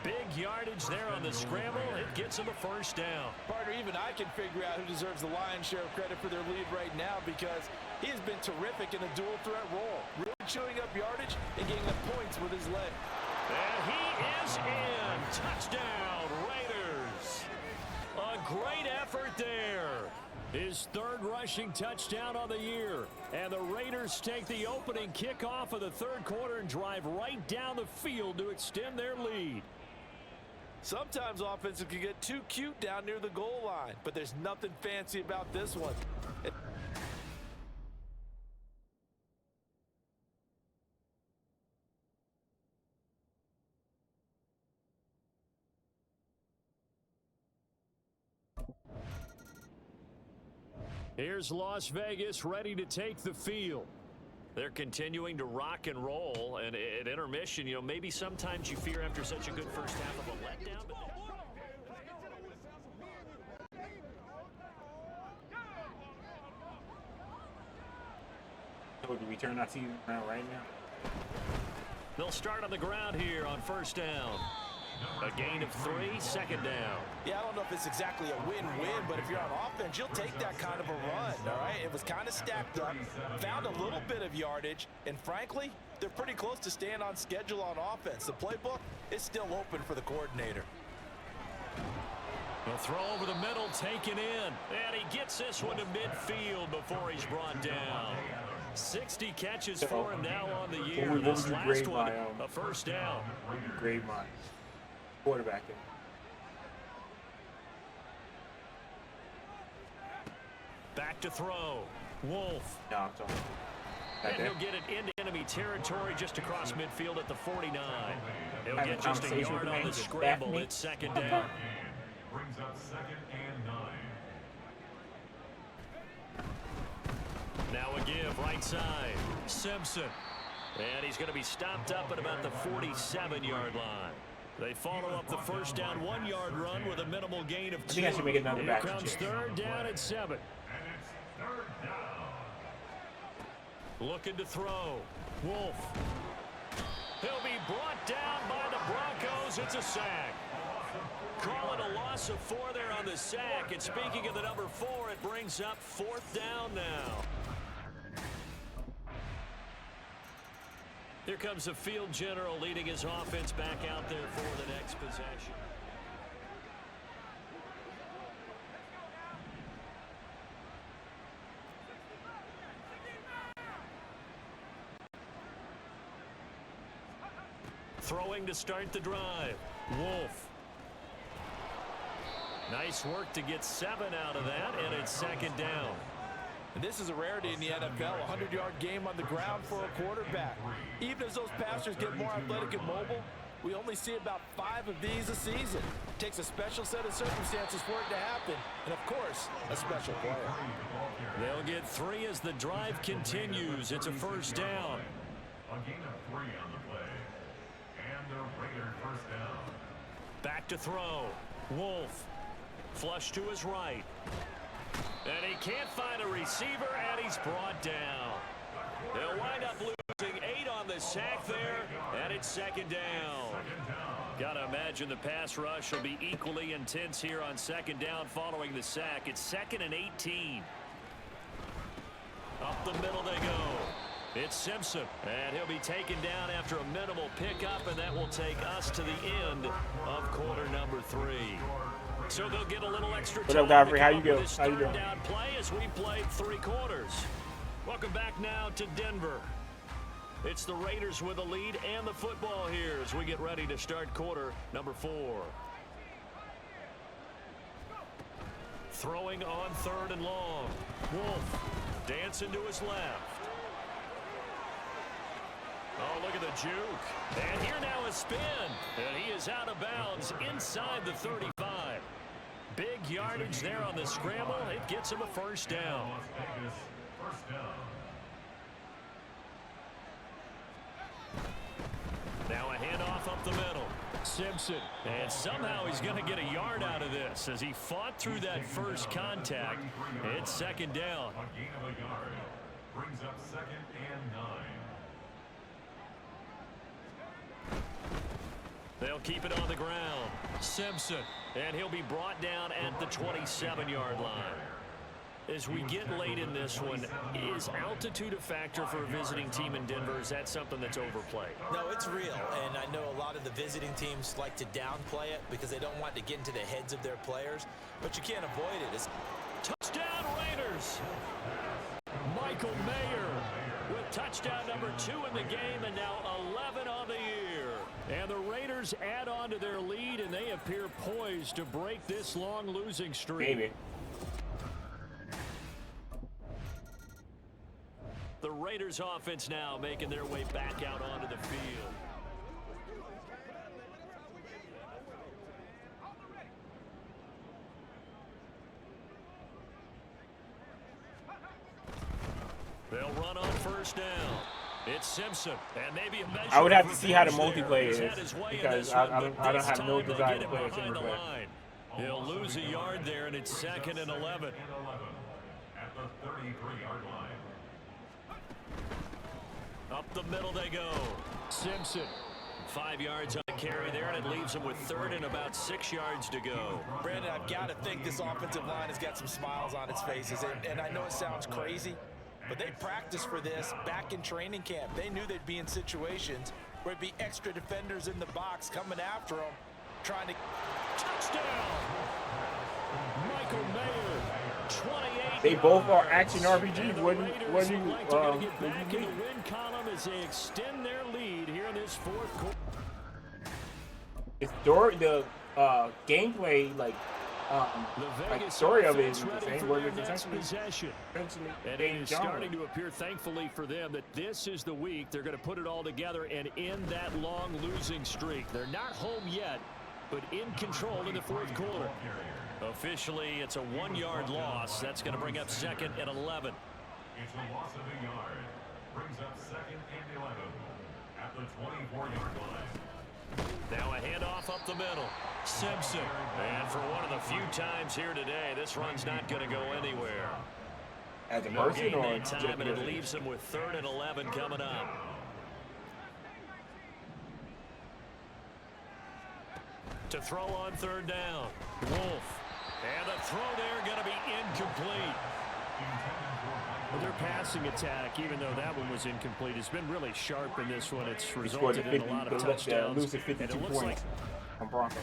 Big yardage there on the scramble. It gets him a first down. Partner, even I can figure out who deserves the lion's share of credit for their lead right now because he has been terrific in a dual threat role. Really chewing up yardage and getting the points with his leg. And he is in. Touchdown, Raiders. A great effort there. His 3rd rushing touchdown on the year. And the Raiders take the opening kickoff of the 3rd quarter and drive right down the field to extend their lead. Sometimes offenses can get too cute down near the goal line, but there's nothing fancy about this one. Here's Las Vegas ready to take the field. They're continuing to rock and roll, and at intermission, you know, maybe sometimes you fear after such a good first half of a letdown. But do we turn our season around right now? They'll start on the ground here on first down. A gain of 3, second down. Yeah, I don't know if it's exactly a win-win, but if you're on offense, you'll take that kind of a run, all right? It was kind of stacked up, found a little bit of yardage, and frankly, they're pretty close to staying on schedule on offense. The playbook is still open for the coordinator. He'll throw over the middle, taken in, and he gets this one to midfield before he's brought down. 60 catches for him now on the year. This last one, a first down. Grade mine. Quarterback. Back to throw. Wolf. No, I'm sorry. And he'll get it into enemy territory just across midfield at the 49. He'll get just a yard on the scramble. It's second down. Brings up 2nd and 9. Now a give right side. Simpson. And he's going to be stopped up at about the 47-yard line. They follow up the first down 1-yard run with a minimal gain of 2. I think I should make another Here back. comes third down at 7. Looking to throw. Wolf. He'll be brought down by the Broncos. It's a sack. Call it a loss of 4 there on the sack. And speaking of the number 4, it brings up 4th down now. Here comes the field general leading his offense back out there for the next possession. Throwing to start the drive. Wolf. Nice work to get 7 out of that, and it's 2nd down. And this is a rarity in the NFL, a 100-yard game on the ground for a quarterback. Even as those passers get more athletic and mobile, we only see about 5 of these a season. It takes a special set of circumstances for it to happen, and of course, a special player. They'll get 3 as the drive continues. It's a first down. A gain of 3 on the play. And the Raiders first down. Back to throw. Wolf. Flush to his right. And he can't find a receiver, and he's brought down. They'll wind up losing 8 on the sack there, and it's 2nd down. Gotta imagine the pass rush will be equally intense here on 2nd down following the sack. It's 2nd and 18. Up the middle they go. It's Simpson, and he'll be taken down after a minimal pickup, and that will take us to the end of quarter number 3. So they'll get a little extra time. What up, Godfrey? How you doing? How you doing? Down play as we played 3 quarters. Welcome back now to Denver. It's the Raiders with the lead and the football here as we get ready to start quarter number 4. Throwing on 3rd and long. Wolf dancing to his left. Oh, look at the juke. And here now a spin. And he is out of bounds inside the 35. Big yardage there on the scramble. It gets him a first down. Now a handoff up the middle. Simpson. And somehow he's going to get a yard out of this as he fought through that first contact. It's 2nd down. A gain of a yard. Brings up 2nd and 9. They'll keep it on the ground. Simpson. And he'll be brought down at the 27-yard line. As we get late in this one, is altitude a factor for a visiting team in Denver? Is that something that's overplayed? No, it's real, and I know a lot of the visiting teams like to downplay it because they don't want to get into the heads of their players, but you can't avoid it. It's touchdown Raiders! Michael Mayer with touchdown number 2 in the game, and now 11 on the year. And the Raiders add on to their lead, and they appear poised to break this long losing streak. Maybe. The Raiders offense now making their way back out onto the field. They'll run on first down. It's Simpson, and maybe a measure. I would have to see how the multiplayer is because I don't have no desire to play a single player. He'll lose a yard there, and it's 2nd and 11. At the 33-yard line. Up the middle they go. Simpson. 5 yards on the carry there, and it leaves him with 3rd and about 6 yards to go. Brandon, I've got to think this offensive line has got some smiles on its faces, and I know it sounds crazy, but they practiced for this back in training camp. They knew they'd be in situations where it'd be extra defenders in the box coming after them, trying to... Touchdown! Michael Mayer, 28. They both are action RPGs. What do you get back in the win column as they extend their lead here in this 4th quarter. It's the gameplay, like story of it is the same. Where it's essentially and it is starting to appear, thankfully for them, that this is the week they're going to put it all together and end that long losing streak. They're not home yet, but in control in the 4th quarter. Officially, it's a 1-yard loss. That's going to bring up 2nd and 11. It's a loss of a yard. Brings up 2nd and 11 at the 24-yard line. Now a handoff up the middle. Simpson. And for one of the few times here today, this run's not going to go anywhere. As a No person gain or that just time, and it because- leaves them with 3rd and 11 coming up. To throw on 3rd down. Wolf. And the throw there going to be incomplete. Well, their passing attack, even though that one was incomplete, has been really sharp in this one. It's He scored resulted the in 50, a lot of the touchdowns. losing And 52 it looks points like on Broncos.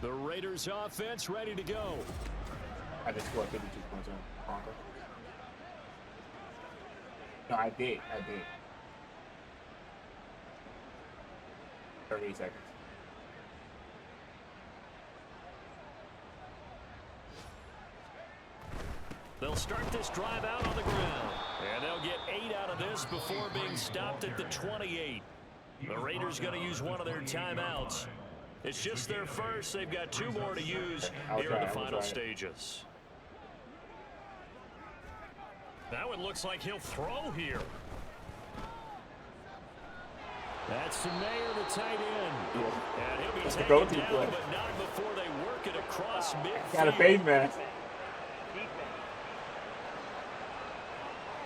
the Raiders offense ready to go. I just scored 52 points on Broncos. No, I did. 38 seconds. They'll start this drive out on the ground. And they'll get 8 out of this before being stopped at the 28. The Raiders going to use one of their timeouts. It's just their first. They've got 2 more to use here in the final stages. Now it looks like he'll throw here. That's the Mayer, the tight end. Yeah. And he'll be The taken go-to down, play. but not before they work it across midfield. Got a face mask.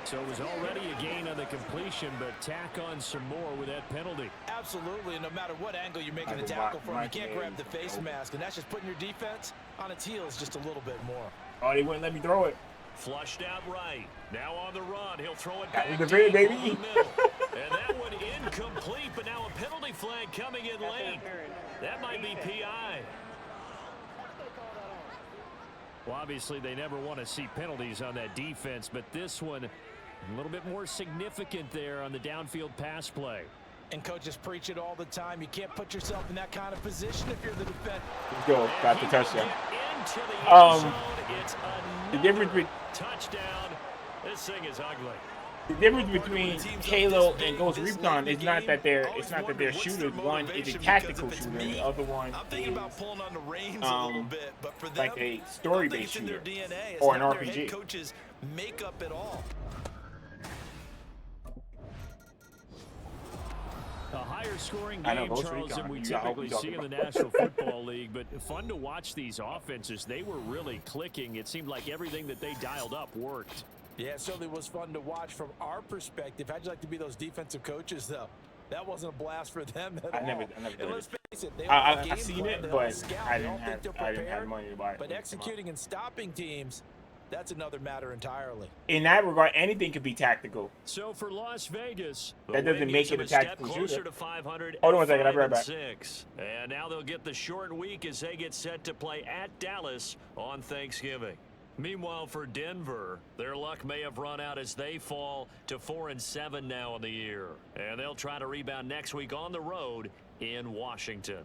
So it was already a gain on the completion, but tack on some more with that penalty. Absolutely. No matter what angle you're making the tackle from, you can't grab the face mask. And that's just putting your defense on its heels just a little bit more. Oh, they wouldn't let me throw it. Flushed out right. Now on the run. He'll throw it That back was the big, deep baby. over the middle. And that one incomplete, but now a penalty flag coming in late. That might be PI. Well, obviously, they never want to see penalties on that defense, but this one a little bit more significant there on the downfield pass play. And coaches preach it all the time. You can't put yourself in that kind of position if you're the defense. Let's go. Got the touchdown. Into the end zone. It's The difference between touchdown. This thing is ugly. the difference between Halo and Ghost Recon is not that they're shooters. One is a tactical shooter, and the other one I'm thinking about is pulling on the reins a little bit, but for them, like a story-based it's in their shooter DNA. or an It's not their RPG. head coach's makeup at all. A higher scoring I know, game, Ghost Charles, Recon. than we I hope typically you talk see in the about- National Football League, but fun to watch these offenses. They were really clicking. It seemed like everything that they dialed up worked. Yeah, it certainly was fun to watch from our perspective. How'd you like to be those defensive coaches, though? That wasn't a blast for them at all. I never And did let's it. face it, they I don't have a seen game it, plan, they but don't scout, I they didn't don't think they're have prepared. money to buy it. But executing and stopping teams, that's another matter entirely. In that regard, anything could be tactical. So for Las Vegas, the That doesn't win make gets it them a a step tactical closer shooter. to 500. Hold on one second, I'll be right back. 5-6. And now they'll get the short week as they get set to play at Dallas on Thanksgiving. Meanwhile, for Denver, their luck may have run out as they fall to 4-7 now in the year. And they'll try to rebound next week on the road in Washington.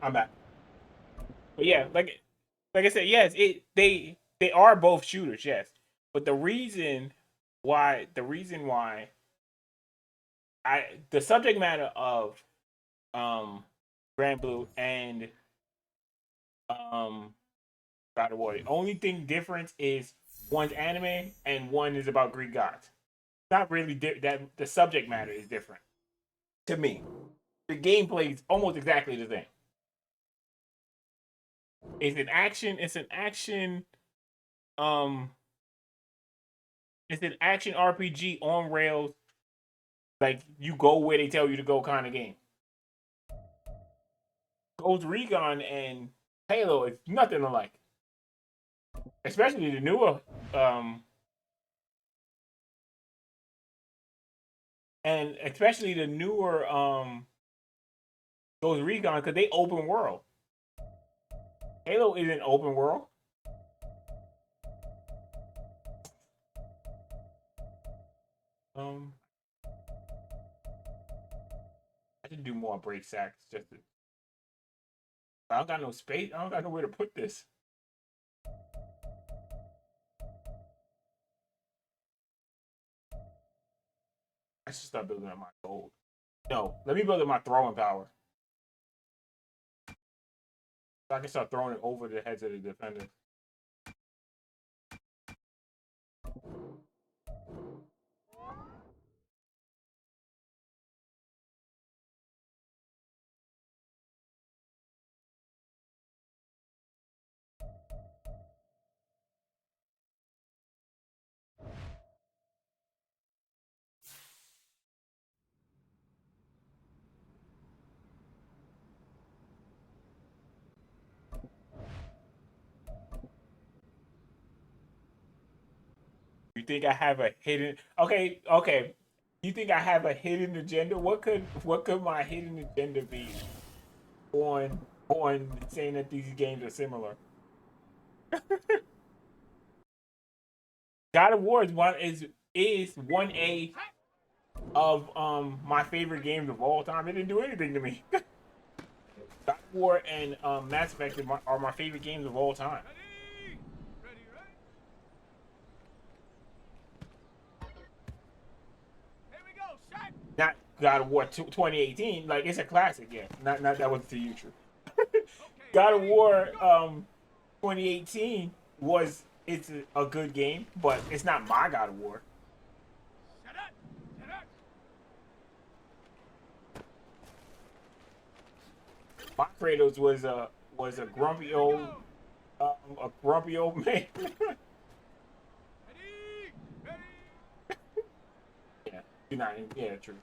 I'm back. But yeah, like I said, yes, they are both shooters, yes. But the reason why the subject matter of Grand Blue and um God of War, the only thing difference is one's anime and one is about Greek gods. Not really that the subject matter is different to me. The gameplay is almost exactly the same. It's an action um it's an action RPG on rails, like you go where they tell you to go kind of game. Ghost Recon and Halo is nothing alike. Especially the newer and especially the newer Ghost Recon because they open world. Halo isn't open world. Um I should do more break sacks just to, I don't got no space. I don't got nowhere to put this. I should start building up my gold. No, let me build up my throwing power. So I can start throwing it over the heads of the defenders. You think I have a hidden? Okay, okay. You think I have a hidden agenda? What could my hidden agenda be on saying that these games are similar? God of War is 1A of my favorite games of all time. It didn't do anything to me. God of War and Mass Effect are my favorite games of all time. Ready? Ready, ready? Here we go, shot! Not God of War 2018. Like it's a classic, yeah. Not that wasn't to you true. Okay, God of ready? War Go! 2018 it's a good game, but it's not my God of War. Shut up! Shut up! My Kratos was Here we go! a grumpy old man. Ready? Ready? Yeah, you're not. Yeah, true.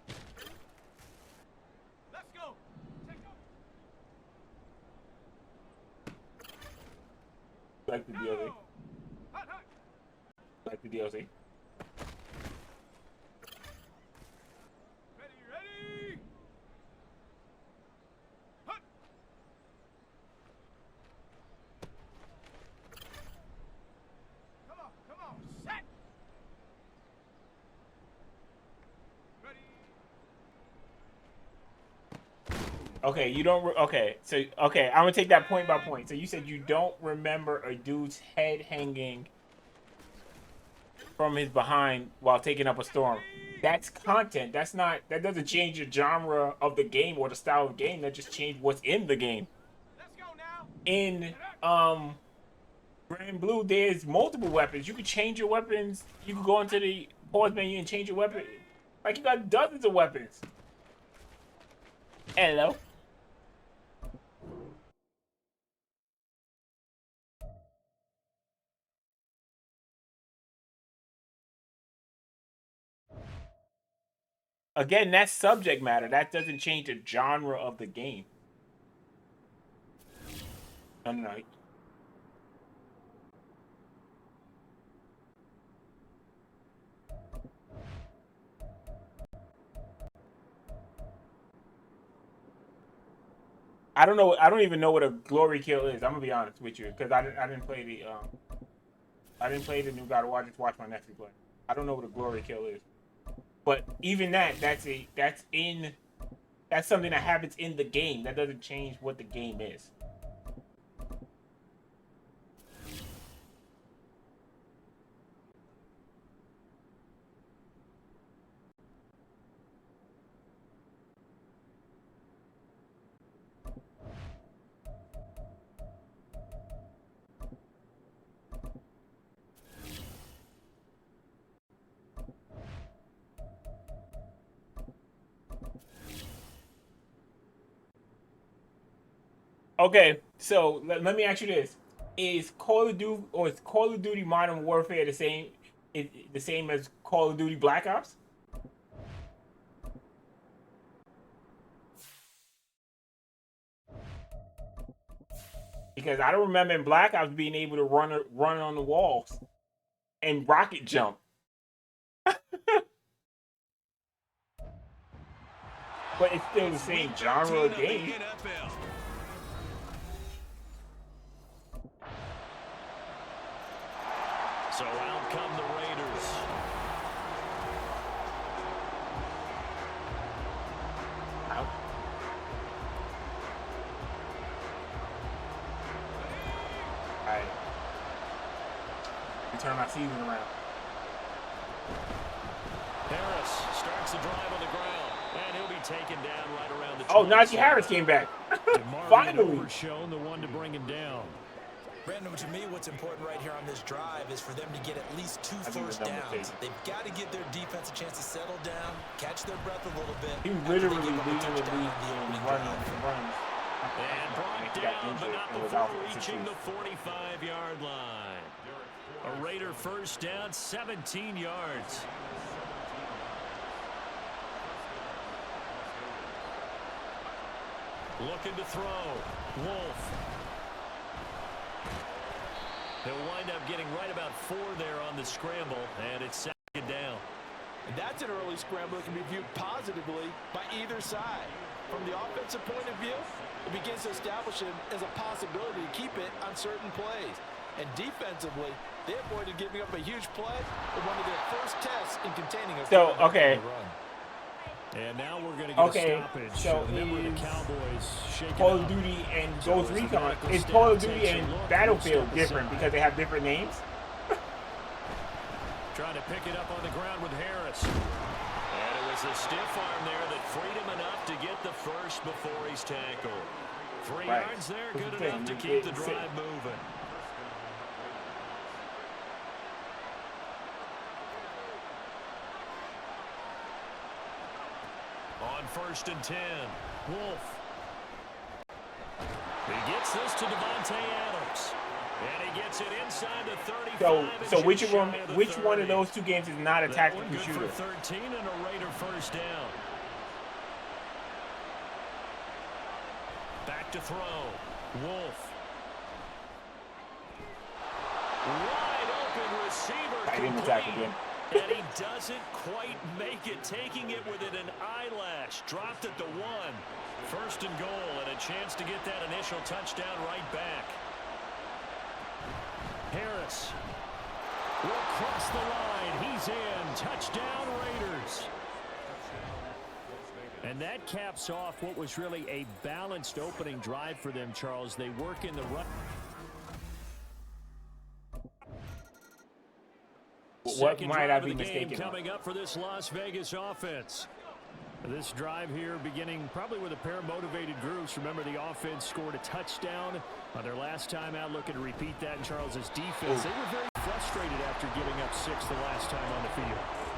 Let's go! Take off! Like the DLC. Go! Hot, hot! Like the DLC. Ready, ready? Hot! Come on, set! Ready? Okay, you don't. Okay, so okay, I'm gonna take that point by point. So you said you don't remember a dude's head hanging from his behind while taking up a storm. That's content. That's not. That doesn't change the genre of the game or the style of the game. That just changed what's in the game. Let's go now! In Grand Blue, there's multiple weapons. You can change your weapons. You can go into the pause menu and change your weapon. Like you got dozens of weapons. Hello. Again, that's subject matter. That doesn't change the genre of the game. No, no, no. I don't know. I don't even know what a glory kill is. I'm gonna be honest with you, because I didn't play the new God of War. I just watched my nephew play. I don't know what a glory kill is. But even that's in That's something that happens in the game. That doesn't change what the game is. Okay, so let me ask you this: Is Call of Duty or is Call of Duty Modern Warfare the same as Call of Duty Black Ops? Because I don't remember in Black Ops being able to run on the walls and rocket jump. But it's still the same genre of game. So out come the Raiders. Out. Alright. We turn my season around. Harris starts the drive on the ground, and he'll be taken down right around the. Oh, Najee Harris came back. Finally. Overshown, the one to bring him down. Brandon, to me, what's important right here on this drive is for them to get at least 2 first downs. They've got to give their defense a chance to settle down, catch their breath a little bit. He literally leading the league in runs. And brought down, but not before reaching the 45-yard line. A Raider first down, 17 yards. Looking to throw. Wolf. He'll wind up getting right about 4 there on the scramble, and it's second down. And that's an early scramble that can be viewed positively by either side. From the offensive point of view, it begins to establish him as a possibility to keep it on certain plays. And defensively, they avoided giving up a huge play in one of their first tests in containing a run. And now we're going to get a stoppage. So the Cowboys Call of Duty and Ghost Recon. Is Call of Duty and Battlefield different because they have different names? Trying to pick it up on the ground with Harris. And it was a stiff arm there that freed him enough to get the first before he's tackled. 3 yards there, good enough to keep the drive moving. On 1st and 10, Wolf. He gets this to Devontae Adams. And he gets it inside the 35. So which one of those two games is not a tactical shooter? For 13 and a Raider first down. Back to throw. Wolf. Wide open receiver. I didn't attack again. And he doesn't quite make it, taking it within an eyelash. Dropped at the 1. 1st and goal, and a chance to get that initial touchdown right back. Harris will cross the line. He's in. Touchdown, Raiders. And that caps off what was really a balanced opening drive for them, Charles. They work in the run. What might I be mistaken coming up for this Las Vegas offense? This drive here beginning probably with a pair of motivated groups. Remember, the offense scored a touchdown on their last time out, looking to repeat that in Charles's defense. They were very frustrated after giving up 6 the last time on the field.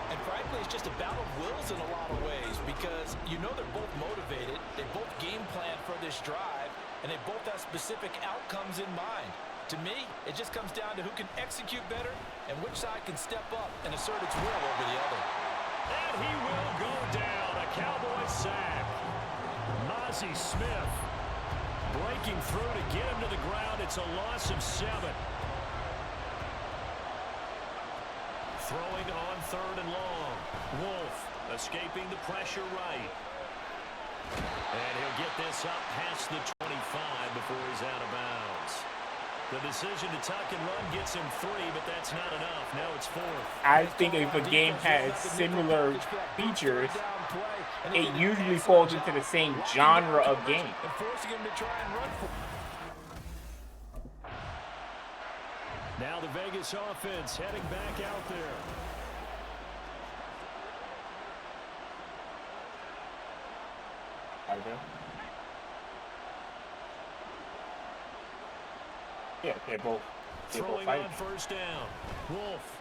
And frankly, it's just a battle of wills in a lot of ways because you know they're both motivated, they both game plan for this drive, and they both have specific outcomes in mind. To me, it just comes down to who can execute better and which side can step up and assert its will over the other. And he will go down. A Cowboy sack. Mozzie Smith breaking through to get him to the ground. It's a loss of 7. Throwing on 3rd and long. Wolf escaping the pressure right. And he'll get this up past the 25 before he's out of bounds. The decision to tuck and run gets him 3, but that's not enough. Now it's 4th. I think if a game has similar features, it usually falls into the same genre of game. And forcing him to try and run for. Now the Vegas offense heading back out there. Yeah, they're both Throwing fighting. on first down. Wolf.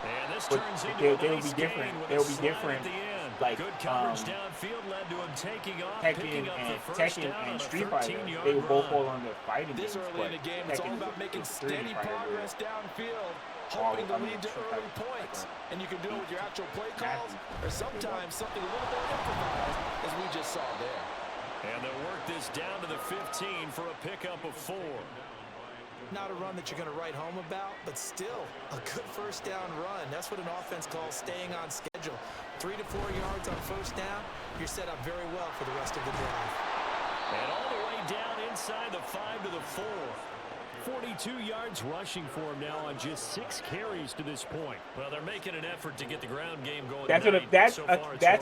And this But turns into they'll a be nice different. gain with They'll a be slide different. at the end. Like Good coverage downfield led to him taking off, Tekken picking up the and first down on a Street Fighter, 13-yard they will both run. fall under fighting This games. early in the game, it's all about making steady progress downfield, hoping to lead to early points. And you can do it with your actual play calls, or sometimes something a little more improvised, as we just saw there. And they'll work this down to the 15 for a pickup of 4. Not a run that you're going to write home about, but still a good first down run. That's what an offense calls staying on schedule. 3 to 4 yards on first down, you're set up very well for the rest of the drive. And all the way down inside the 5 to the 4. 42 yards rushing for him now on just 6 carries to this point. Well, they're making an effort to get the ground game going. That's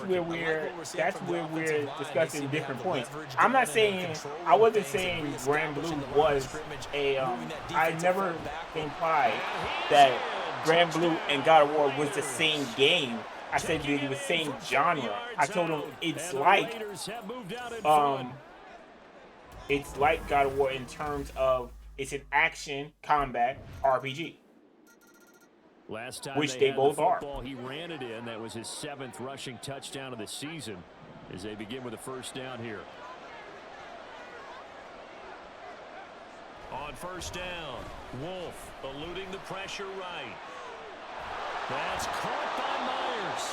where we're discussing different points. I'm not saying I wasn't saying Grand Blue was a I never implied that Grand Blue and God of War was the same game. I said they were the same genre. I told them it's like God of War in terms of it's an action combat RPG. Last time which they both are. He ran it in. That was his 7th rushing touchdown of the season as they begin with a first down here. On first down, Wolf eluding the pressure right. That's caught by Myers.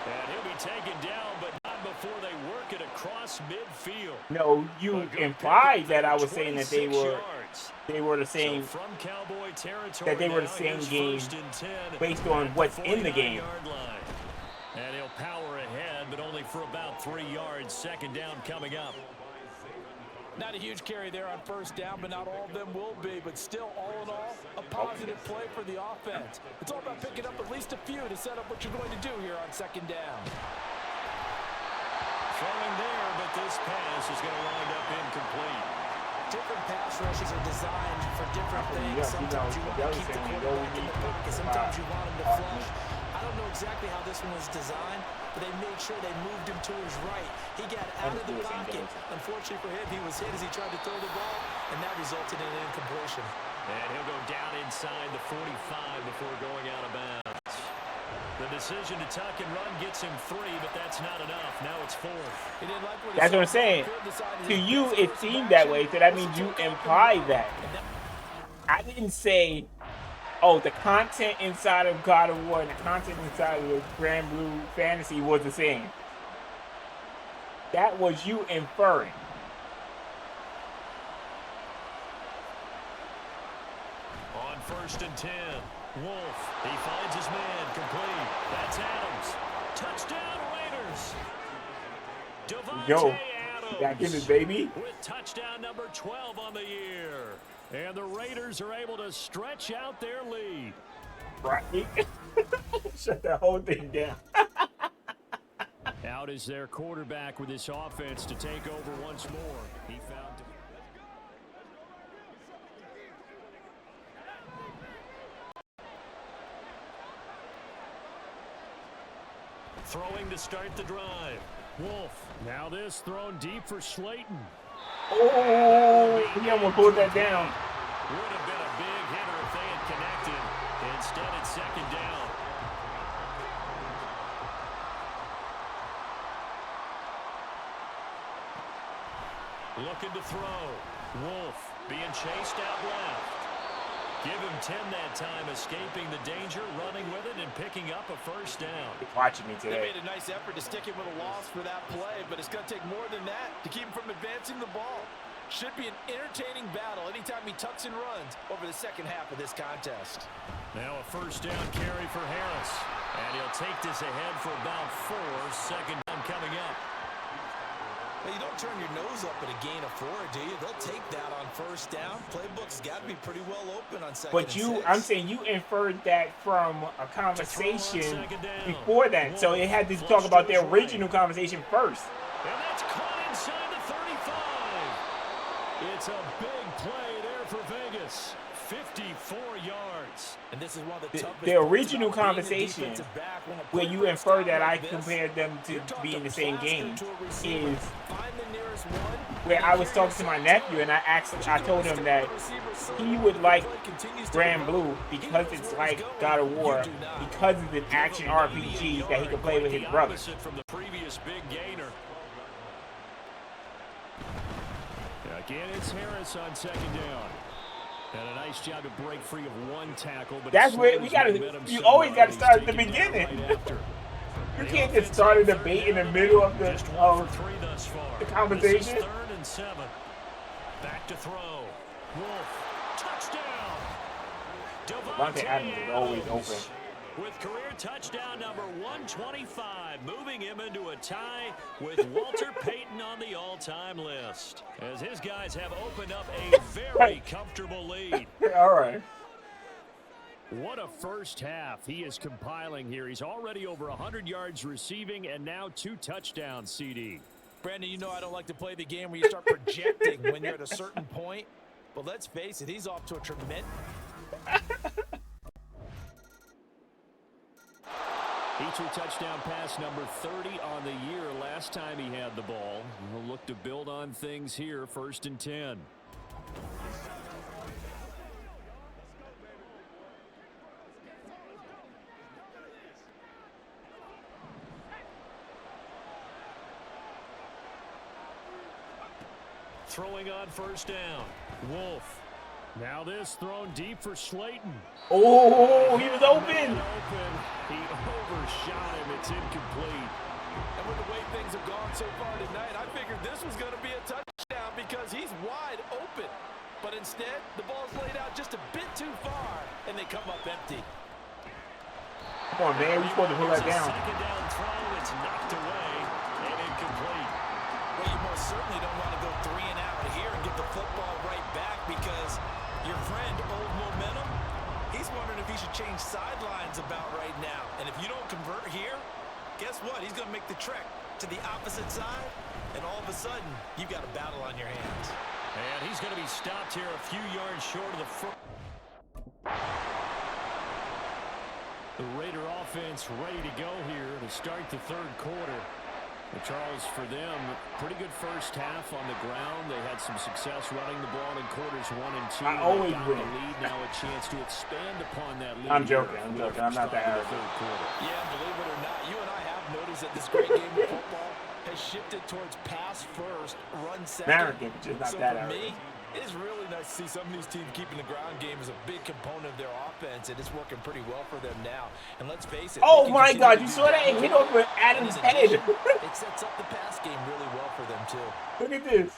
And he'll be taken down, but not before they work it across midfield. No, you implied that I was saying that they were the same, so from Cowboy territory, that they were the same game based on what's in the game. And he'll power ahead, but only for about 3 yards. Second down coming up. Not a huge carry there on first down, but not all of them will be. But still, all in all, a positive play for the offense. It's all about picking up at least a few to set up what you're going to do here on second down. Throwing there, but this pass is going to wind up incomplete. Different pass rushes are designed for different things. Sometimes you want to keep the quarterback in the pocket. Sometimes you want him to flush. I don't know exactly how this one was designed, but they made sure they moved him to his right. He got out of the pocket. Unfortunately for him, he was hit as he tried to throw the ball, and that resulted in an incompletion. And he'll go down inside the 45 before going out of bounds. The decision to tuck and run gets him 3, but that's not enough. Now it's 4th. That's what I'm saying. To you, it seemed that way, so that means you implied that. I didn't say, oh, the content inside of God of War and the content inside of the Grand Blue Fantasy was the same. That was you inferring. On first and 10, Wolf, he finds his man, complete. That's Adams. Touchdown Raiders. Yo, Adams back in it, baby. with touchdown number 12 on the year. And the Raiders are able to stretch out their lead. Right. Shut that whole thing down. Out is their quarterback with this offense to take over once more. He found... Throwing to start the drive. Wolf. Now this thrown deep for Slayton. Oh, he almost pulled that down. Would have been a big hitter if they had connected. Instead, it's second down. Looking to throw. Wolf being chased out left. Give him 10 that time, escaping the danger, running with it, and picking up a first down. Watching me They today. made a nice effort to stick him with a loss for that play, but it's going to take more than that to keep him from advancing the ball. Should be an entertaining battle anytime he tucks and runs over the second half of this contest. Now a first down carry for Harris. And he'll take this ahead for about 4. Second down coming up. Well, you don't turn your nose up at a gain of 4, do you? They'll take that on first down. Playbook's got to be pretty well open on second But and you, 6. I'm saying you inferred that from a conversation before that. So it had to talk about the original conversation first. And that's caught inside the 35. It's a big play there for Vegas. 54 yards. And this is one of the toughest The original conversation where you infer inferred that I compared them to be in the same game is where I was talking to my nephew and I told him that he would like Grand Blue because it's like God of War, because it's an action RPG that he could play with his brother. From the previous big gainer. Again, it's Harris on second down. And a nice job to break free of one tackle. But that's where we gotta. You always gotta start at the beginning. You can't just start a debate in the middle of the conversation. 3rd and 7. Back to throw. Wolf. Touchdown. Devontae Adams is always open. With career touchdown number 125, moving him into a tie with Walter Payton on the all-time list. As his guys have opened up a very comfortable lead. All right. What a first half he is compiling here. He's already over 100 yards receiving and now 2 touchdowns, CD. Brandon, you know I don't like to play the game where you start projecting when you're at a certain point. But let's face it, he's off to a tremendous... Feature touchdown pass number 30 on the year last time he had the ball. He'll look to build on things here, 1st and 10. Throwing on 1st down. Wolf. Now this thrown deep for Slayton. Oh, he was open. He overshot him. It's incomplete. And with the way things have gone so far tonight, I figured this was going to be a touchdown because he's wide open. But instead, the ball's laid out just a bit too far, and they come up empty. Come on, man. We're supposed to pull that down. Second down throw. It's knocked away and incomplete. Well, you most certainly don't want to go 3 and out here and get the football right back because your friend, Old Momentum, he's wondering if he should change sidelines about right now. And if you don't convert here, guess what? He's going to make the trek to the opposite side, and all of a sudden, you've got a battle on your hands. And he's going to be stopped here a few yards short of the front. The Raider offense ready to go here to start the 3rd quarter. Well, Charles, for them, pretty good first half on the ground. They had some success running the ball in quarters 1 and 2. I always win. The lead, now a chance to expand upon that lead. I'm joking. I'm not that arrogant. Yeah, believe it or not, you and I have noticed that this great game of football has shifted towards pass first, run second. Arrogant, just not so that for arrogant. me, it is really nice to see some of these teams keeping the ground game as a big component of their offense, and it's working pretty well for them now. And let's face it. Oh my God! You saw that? It hit over Adams' head. It sets up the pass game really well for them too. Look at this.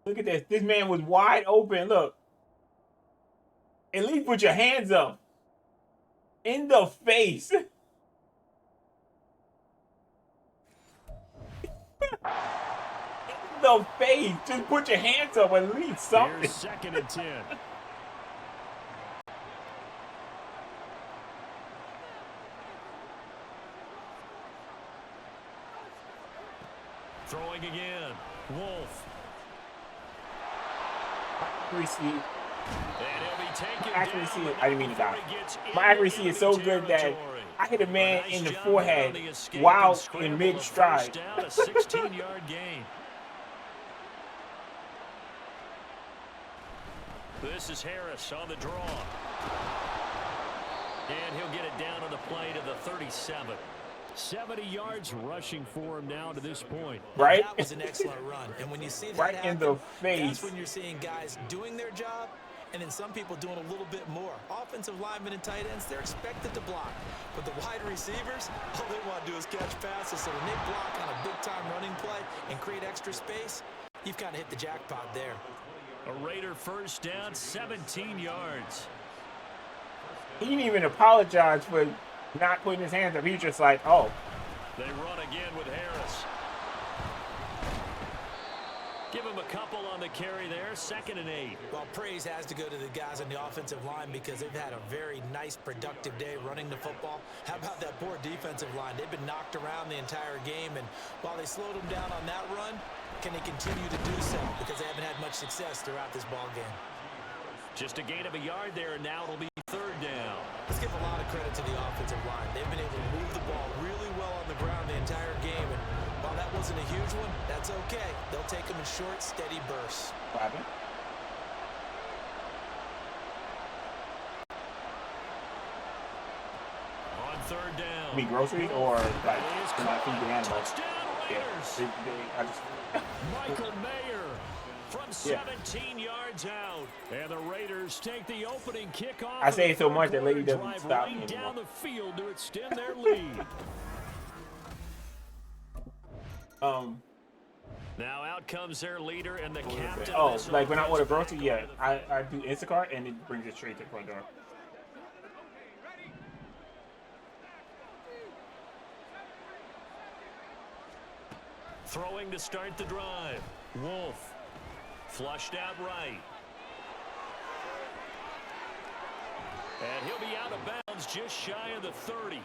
Look at this. This man was wide open. Look. At least put your hands up. In the face. In the face. Just put your hands up at least something. Here's 2nd and 10. Throwing again. Wolf. Accuracy. I didn't mean to die. My accuracy is so good that I hit a man in the forehead while in mid-stride. A 16-yard gain. This is Harris on the draw. And he'll get it down on the play to the 37. 70 yards rushing for him now to this point. Right? That was an excellent run. And when you see that right in the face. that's when you're seeing guys doing their job and then some people doing a little bit more. offensive linemen and tight ends, they're expected to block. But the wide receivers, all they want to do is catch passes. So when they block on a big-time running play and create extra space, you've kind of hit the jackpot there. A Raider first down, 17 yards. He didn't even apologize for not putting his hands up. He's just like, oh. They run again with Harris. Give him a couple on the carry there, 2nd and 8. Well, praise has to go to the guys on the offensive line because they've had a very nice, productive day running the football. How about that poor defensive line? They've been knocked around the entire game, and while they slowed them down on that run, can they continue to do so? Because they haven't had much success throughout this ball game. Just a gain of a yard there, and now it'll be 3rd down. Let's give a lot of credit to the offensive line. They've been able to move the ball really well on the ground the entire game, and while that wasn't a huge one, that's okay. They'll take them in short, steady bursts. What happened? On 3rd down. You mean groceries or like not feed the animals? Touchdown Raiders. Yeah, I just. Michael Mayer from 17 yards out. And the Raiders take the opening kickoff. I say it so much that lady doesn't drive stop right me down anymore. the field to extend their lead. Now out comes their leader and the captain. Oh, like when I order groceries, yeah, I do Instacart and it brings it straight to the front door. Throwing to start the drive. Wolf. Flushed out right. And he'll be out of bounds just shy of the 30.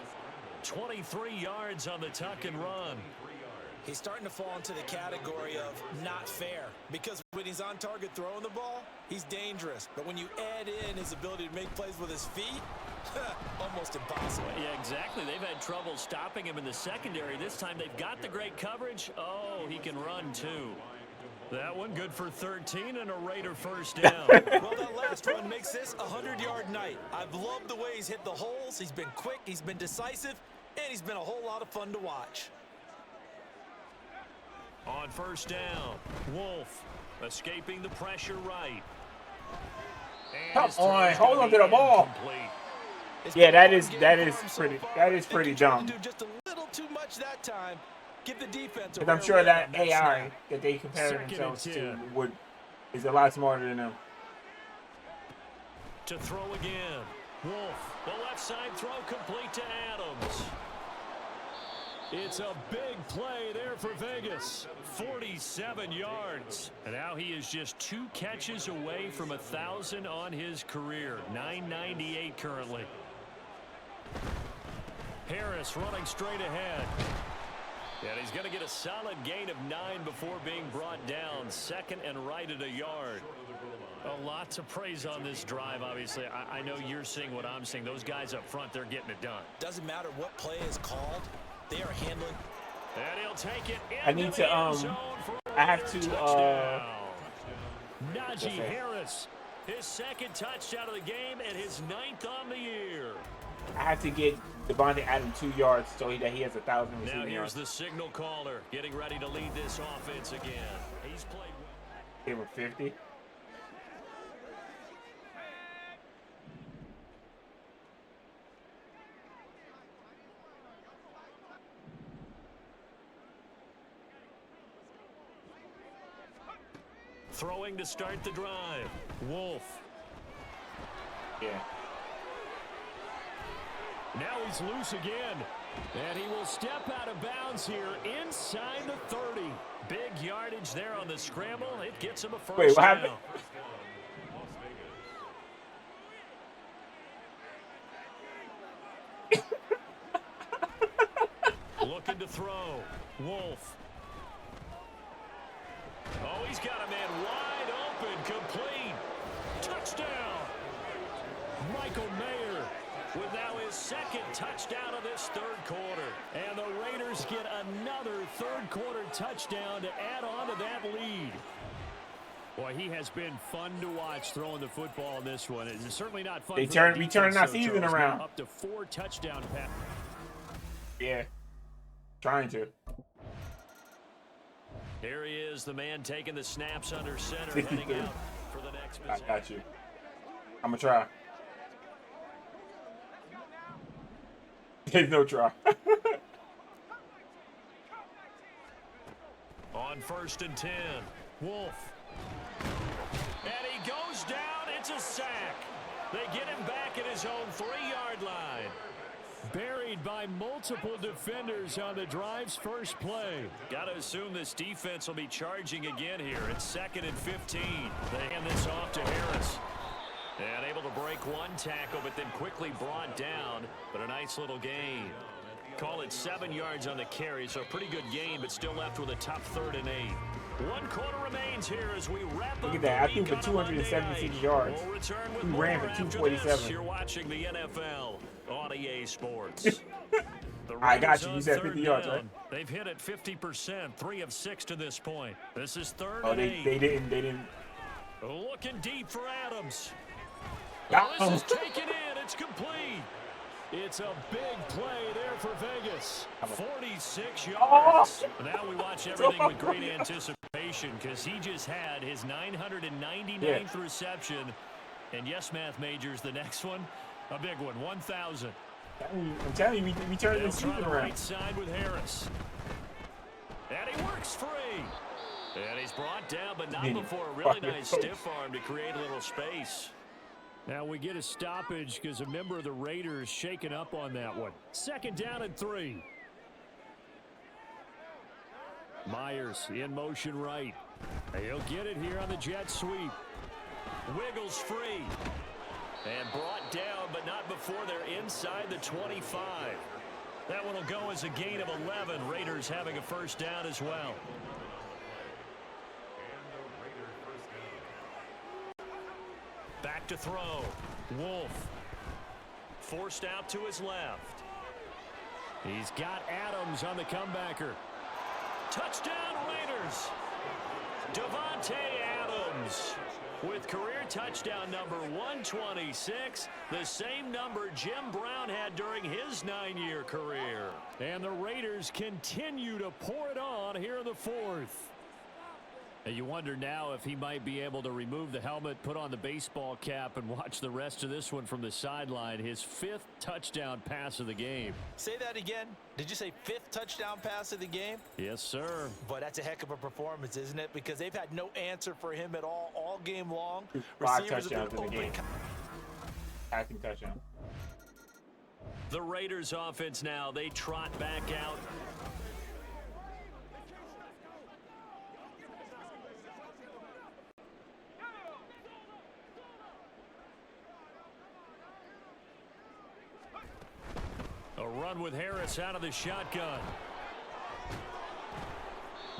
23 yards on the tuck and run. He's starting to fall into the category of not fair because when he's on target throwing the ball, he's dangerous. But when you add in his ability to make plays with his feet, almost impossible. Yeah, exactly. They've had trouble stopping him in the secondary. This time they've got the great coverage. Oh, he can run too. That one good for 13 and a Raider first down. Well, that last run makes this a 100-yard night. I've loved the way he's hit the holes. He's been quick, he's been decisive, and he's been a whole lot of fun to watch. On first down, Wolf escaping the pressure right. Come on, hold on to the ball. Yeah, that is pretty dumb. Do just a little too much that time. Give the defense. Because I'm sure that AI that they compare themselves to is a lot smarter than them. To throw again, Wolf. The left side throw complete to Adams. It's a big play there for Vegas. 47 yards. And now he is just 2 catches away from 1,000 on his career. 998 currently. Harris running straight ahead. And he's going to get a solid gain of 9 before being brought down. 2nd and right at a yard. A lot to praise on this drive, obviously. I know you're seeing what I'm seeing. Those guys up front, they're getting it done. Doesn't matter what play is called. They are handling. And he'll take it. I need to, I have to, Najee Harris, his 2nd touchdown of the game and his 9th on the year. I have to get Devontae Adams 2 yards so that he has 1,000 Now receiving here's yards. the signal caller getting ready to lead this offense again. He's played well. They were 50. Throwing to start the drive. Wolf. Yeah. Now he's loose again. And he will step out of bounds here inside the 30. Big yardage there on the scramble. It gets him a first Wait, what down. happened? Looking to throw. Wolf. Oh, he's got a man wide open. Complete. Touchdown. Michael Mayer with now his 2nd touchdown of this 3rd quarter. And the Raiders get another 3rd quarter touchdown to add on to that lead. Boy, he has been fun to watch throwing the football in this one. It's certainly not fun. We turning our season Charles, around. Up to 4 touchdown passes. Yeah. Trying to. Here he is, the man taking the snaps under center, 63. heading out for the next I possession. got you. I'm going to try. There's no try. On 1st and 10, Wolf. And he goes down. It's a sack. They get him back at his own 3-yard line. Buried by multiple defenders on the drive's first play. Got to assume this defense will be charging again here. It's 2nd and 15. They hand this off to Harris. And able to break one tackle, but then quickly brought down. But a nice little gain. Call it 7 yards on the carry, so a pretty good gain, but still left with a top 3rd and 8. 1 quarter remains here as we wrap up. Look at that. I think for 276 yards. We'll return with He more ran for after 247. this. You're watching the NFL on EA Sports. I got you. You said 50 yards, right? They've hit it 50%, 3 of 6 to this point. This is 3rd Oh, and 8. they didn't. Looking deep for Adams. Oh. This is taken in. It's complete. It's a big play there for Vegas. 46 yards. Now we watch everything with great anticipation because he just had his 999th reception. And yes, math majors, the next one, a big one, 1,000. I'm telling you, we turned the season around. Right side with Harris. And he works free. And he's brought down, but not before a really nice stiff arm to create a little space. Now we get a stoppage because a member of the Raiders shaken up on that one. 2nd down and 3. Myers in motion right. He'll get it here on the jet sweep. Wiggles free. And brought down, but not before they're inside the 25. That one will go as a gain of 11. Raiders having a 1st down as well. Back to throw. Wolf. Forced out to his left. He's got Adams on the comebacker. Touchdown Raiders. Davante Adams with career touchdown number 126, the same number Jim Brown had during his 9-year career. And the Raiders continue to pour it on here in the 4th. And you wonder now if he might be able to remove the helmet, put on the baseball cap, and watch the rest of this one from the sideline. His 5th touchdown pass of the game. Say that again. Did you say 5th touchdown pass of the game? Yes, sir. But that's a heck of a performance, isn't it? Because they've had no answer for him at all game long. 5 Receivers touchdowns have in been the game. open. Passing touchdown. The Raiders offense now, they trot back out. A run with Harris out of the shotgun.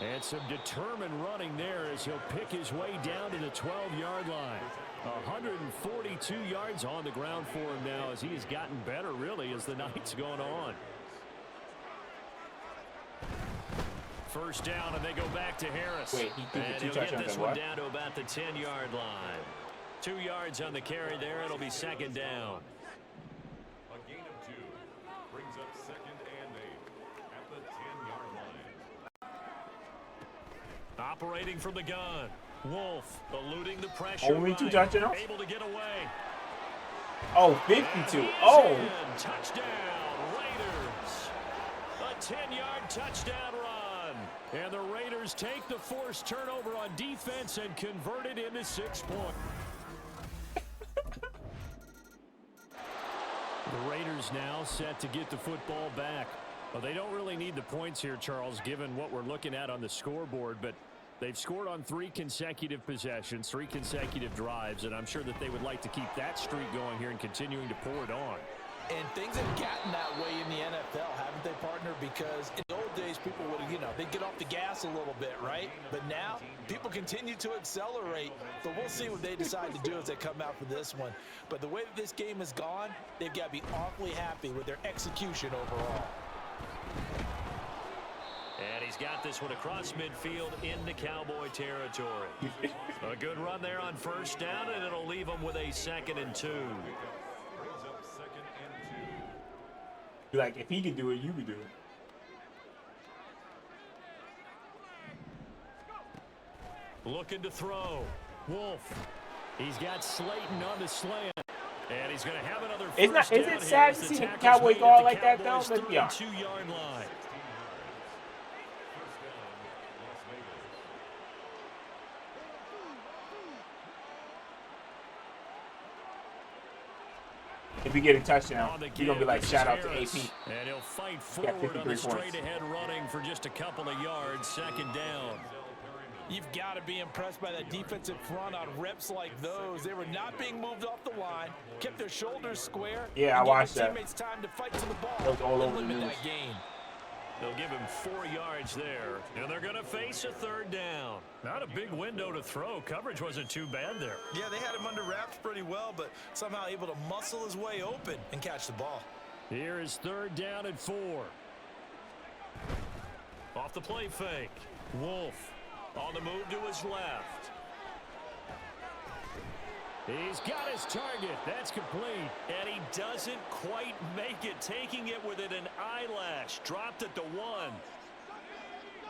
And some determined running there as he'll pick his way down to the 12-yard line. 142 yards on the ground for him now as he has gotten better, really, as the night's gone on. 1st down, and they go back to Harris. Wait, he threw and the 2 he'll get touchdowns this and one what? down to about the 10-yard line. 2 yards on the carry there. It'll be 2nd down. A gain of 2 brings up 2nd and 8 at the 10-yard line. Operating from the gun. Wolf eluding the pressure. Only 2 touchdowns? Able to get away. Oh, 52. Oh. Touchdown, Raiders. A 10-yard touchdown run. And the Raiders take the forced turnover on defense and convert it into 6 points. The Raiders now set to get the football back. Well, they don't really need the points here, Charles, given what we're looking at on the scoreboard, but they've scored on 3 consecutive possessions, 3 consecutive drives, and I'm sure that they would like to keep that streak going here and continuing to pour it on. And things have gotten that way in the NFL, haven't they, partner? Because in the old days, people would, they'd get off the gas a little bit, right? But now, people continue to accelerate. So we'll see what they decide to do as they come out for this one. But the way that this game has gone, they've got to be awfully happy with their execution overall. And he's got this one across midfield into Cowboy territory. A good run there on 1st down, and it'll leave them with a 2nd and 2. Brings up 2nd and 2. Like, if he can do it, you can do it. Looking to throw. Wolf. He's got Slayton on the slant. And he's going to have another It's not. first Is down it here sad as to the see the tackle's Cowboys made go at out the like that, though? Cowboys' Let's be honest. 32-yard line. If you get a touchdown, you're going to be like, shout out to AP. And he'll fight Got forward on the 53 points. straight-ahead running for just a couple of yards, second down. You've got to be impressed by that defensive front on reps like those. They were not being moved off the line, kept their shoulders square. Yeah, I watched that. Teammates time to fight to the ball. That was all over the limit news. that gain. They'll give him 4 yards there, and they're going to face a third down. Not a big window to throw. Coverage wasn't too bad there. Yeah, they had him under wraps pretty well, but somehow able to muscle his way open and catch the ball. Here is third down and 4. Off the play fake. Wolf on the move to his left. He's got his target. That's complete. And he doesn't quite make it, taking it within an eyelash. Dropped at the 1.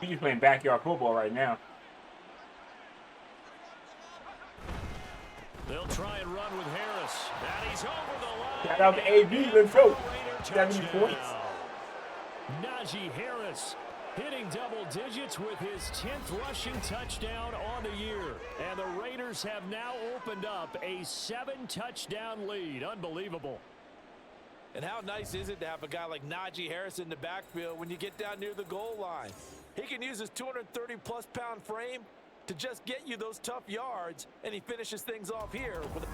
He's just playing backyard football right now. They'll try and run with Harris. And he's over the line. Shout out to AB. Let's go. 70 Touchdown. points. Najee Harris hitting double digits with his 10th rushing touchdown on the year. And the Raiders have now opened up a 7-touchdown lead. Unbelievable. And how nice is it to have a guy like Najee Harris in the backfield when you get down near the goal line? He can use his 230-plus pound frame to just get you those tough yards, and he finishes things off here with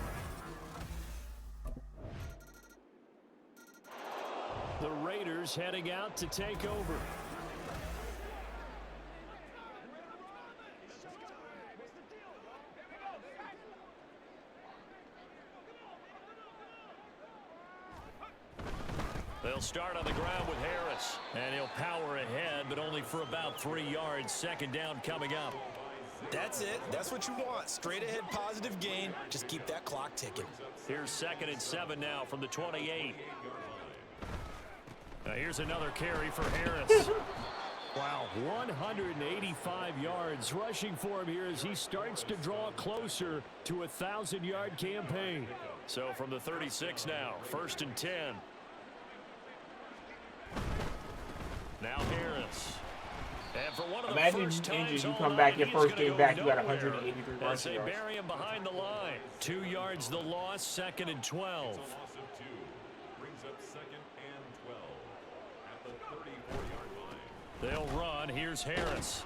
The Raiders heading out to take over. They'll start on the ground with Harris, and he'll power ahead, but only for about 3 yards. Second down coming up. That's it. That's what you want. Straight ahead positive gain. Just keep that clock ticking. Here's 2nd and 7 now from the 28. Here's another carry for Harris. Wow, 185 yards rushing for him here as he starts to draw closer to a 1,000-yard campaign. So from the 36 now, 1st and 10. Now Harris. And for one of the Imagine first injured, times you all come back, night, your he's first gonna game go back, you got nowhere 183 as rushing they yards. bury him behind the line. 2 yards the loss, 2nd and 12. Loss of 2 brings up 2nd and 12 at the 34-yard line. They'll run. Here's Harris.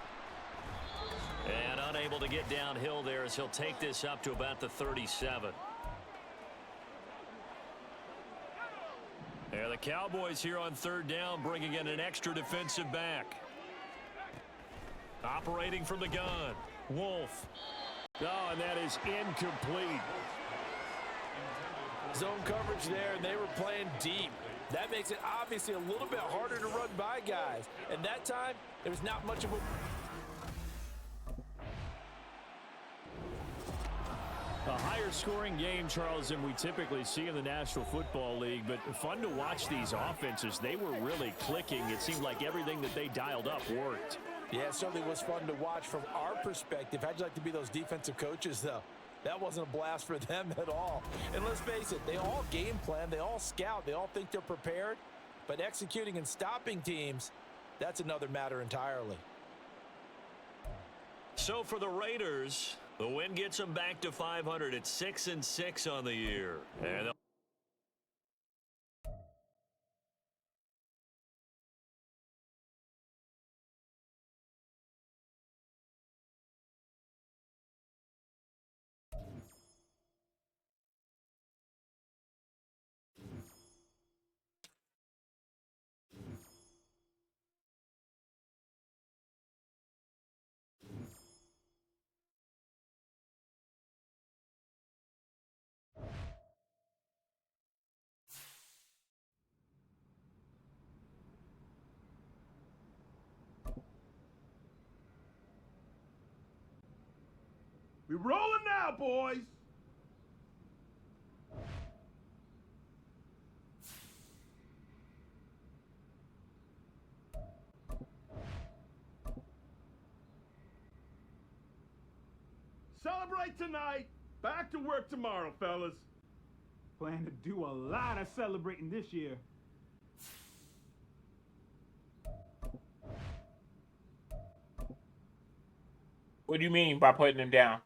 And unable to get downhill there as he'll take this up to about the 37. Yeah, the Cowboys here on 3rd down, bringing in an extra defensive back. Operating from the gun. Wolf. Oh, and that is incomplete. Zone coverage there, and they were playing deep. That makes it obviously a little bit harder to run by guys. And that time, there was not much of a... A higher scoring game, Charles, than we typically see in the National Football League, but fun to watch these offenses. They were really clicking. It seemed like everything that they dialed up worked. Yeah, it certainly was fun to watch from our perspective. How'd you like to be those defensive coaches, though? That wasn't a blast for them at all. And let's face it, they all game plan, they all scout, they all think they're prepared. But executing and stopping teams, that's another matter entirely. So for the Raiders, the win gets them back to 500 at 6-6 on the year. And We rolling now, boys. Celebrate tonight. Back to work tomorrow, fellas. Plan to do a lot of celebrating this year. What do you mean by putting him down?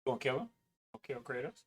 You gonna kill him? You gonna kill Kratos?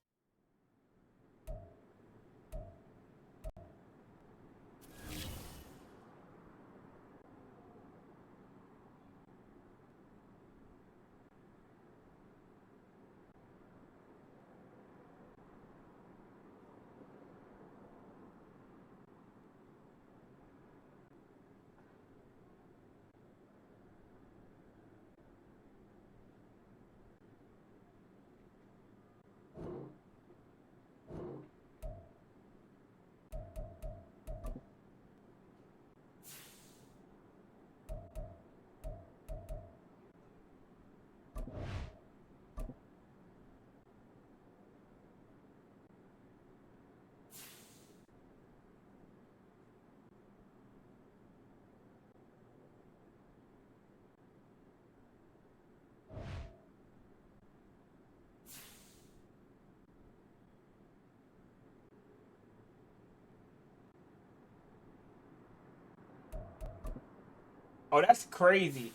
Oh, that's crazy.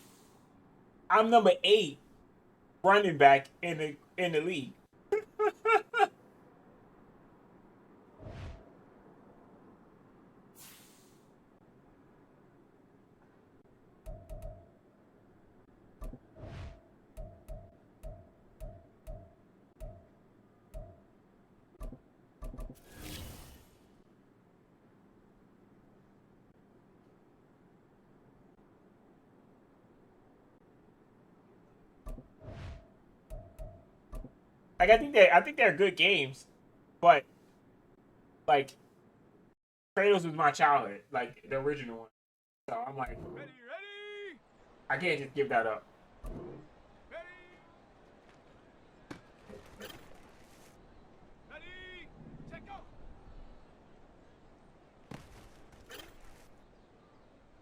I'm number 8 running back in the league. Like I think they're good games, but like Kratos was my childhood, like the original one. So I'm like, Ready, ready, I can't just give that up. ready, ready, take off.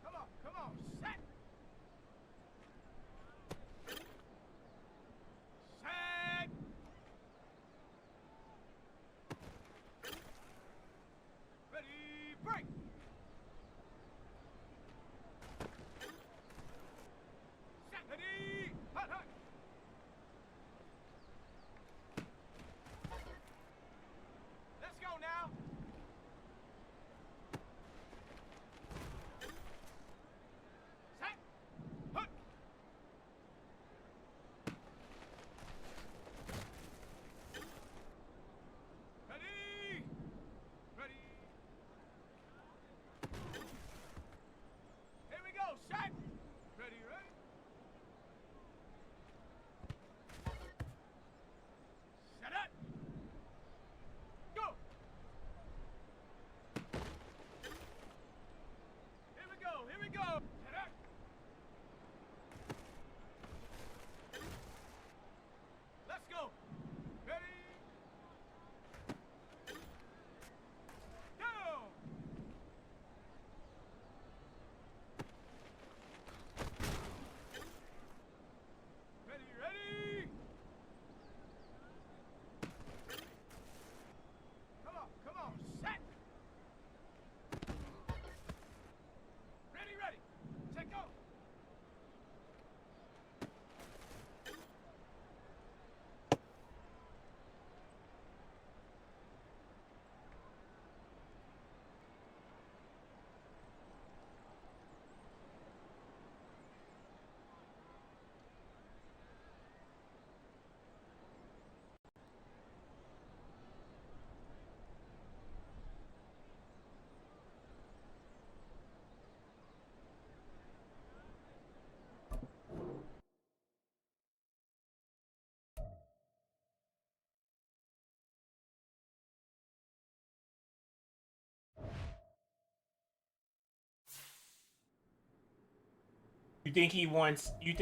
Come on, set. Set. Ready, break. Set. Ready, hot, hot. Let's go now. Set. Hut. Ready. Ready. Here we go. Set. Ready, ready. Set up. Go. Here we go. Here we go. Set up. Let's go. Ready. Go. Ready, ready. Come on, set. Ready, ready. Take off. You think he wants? You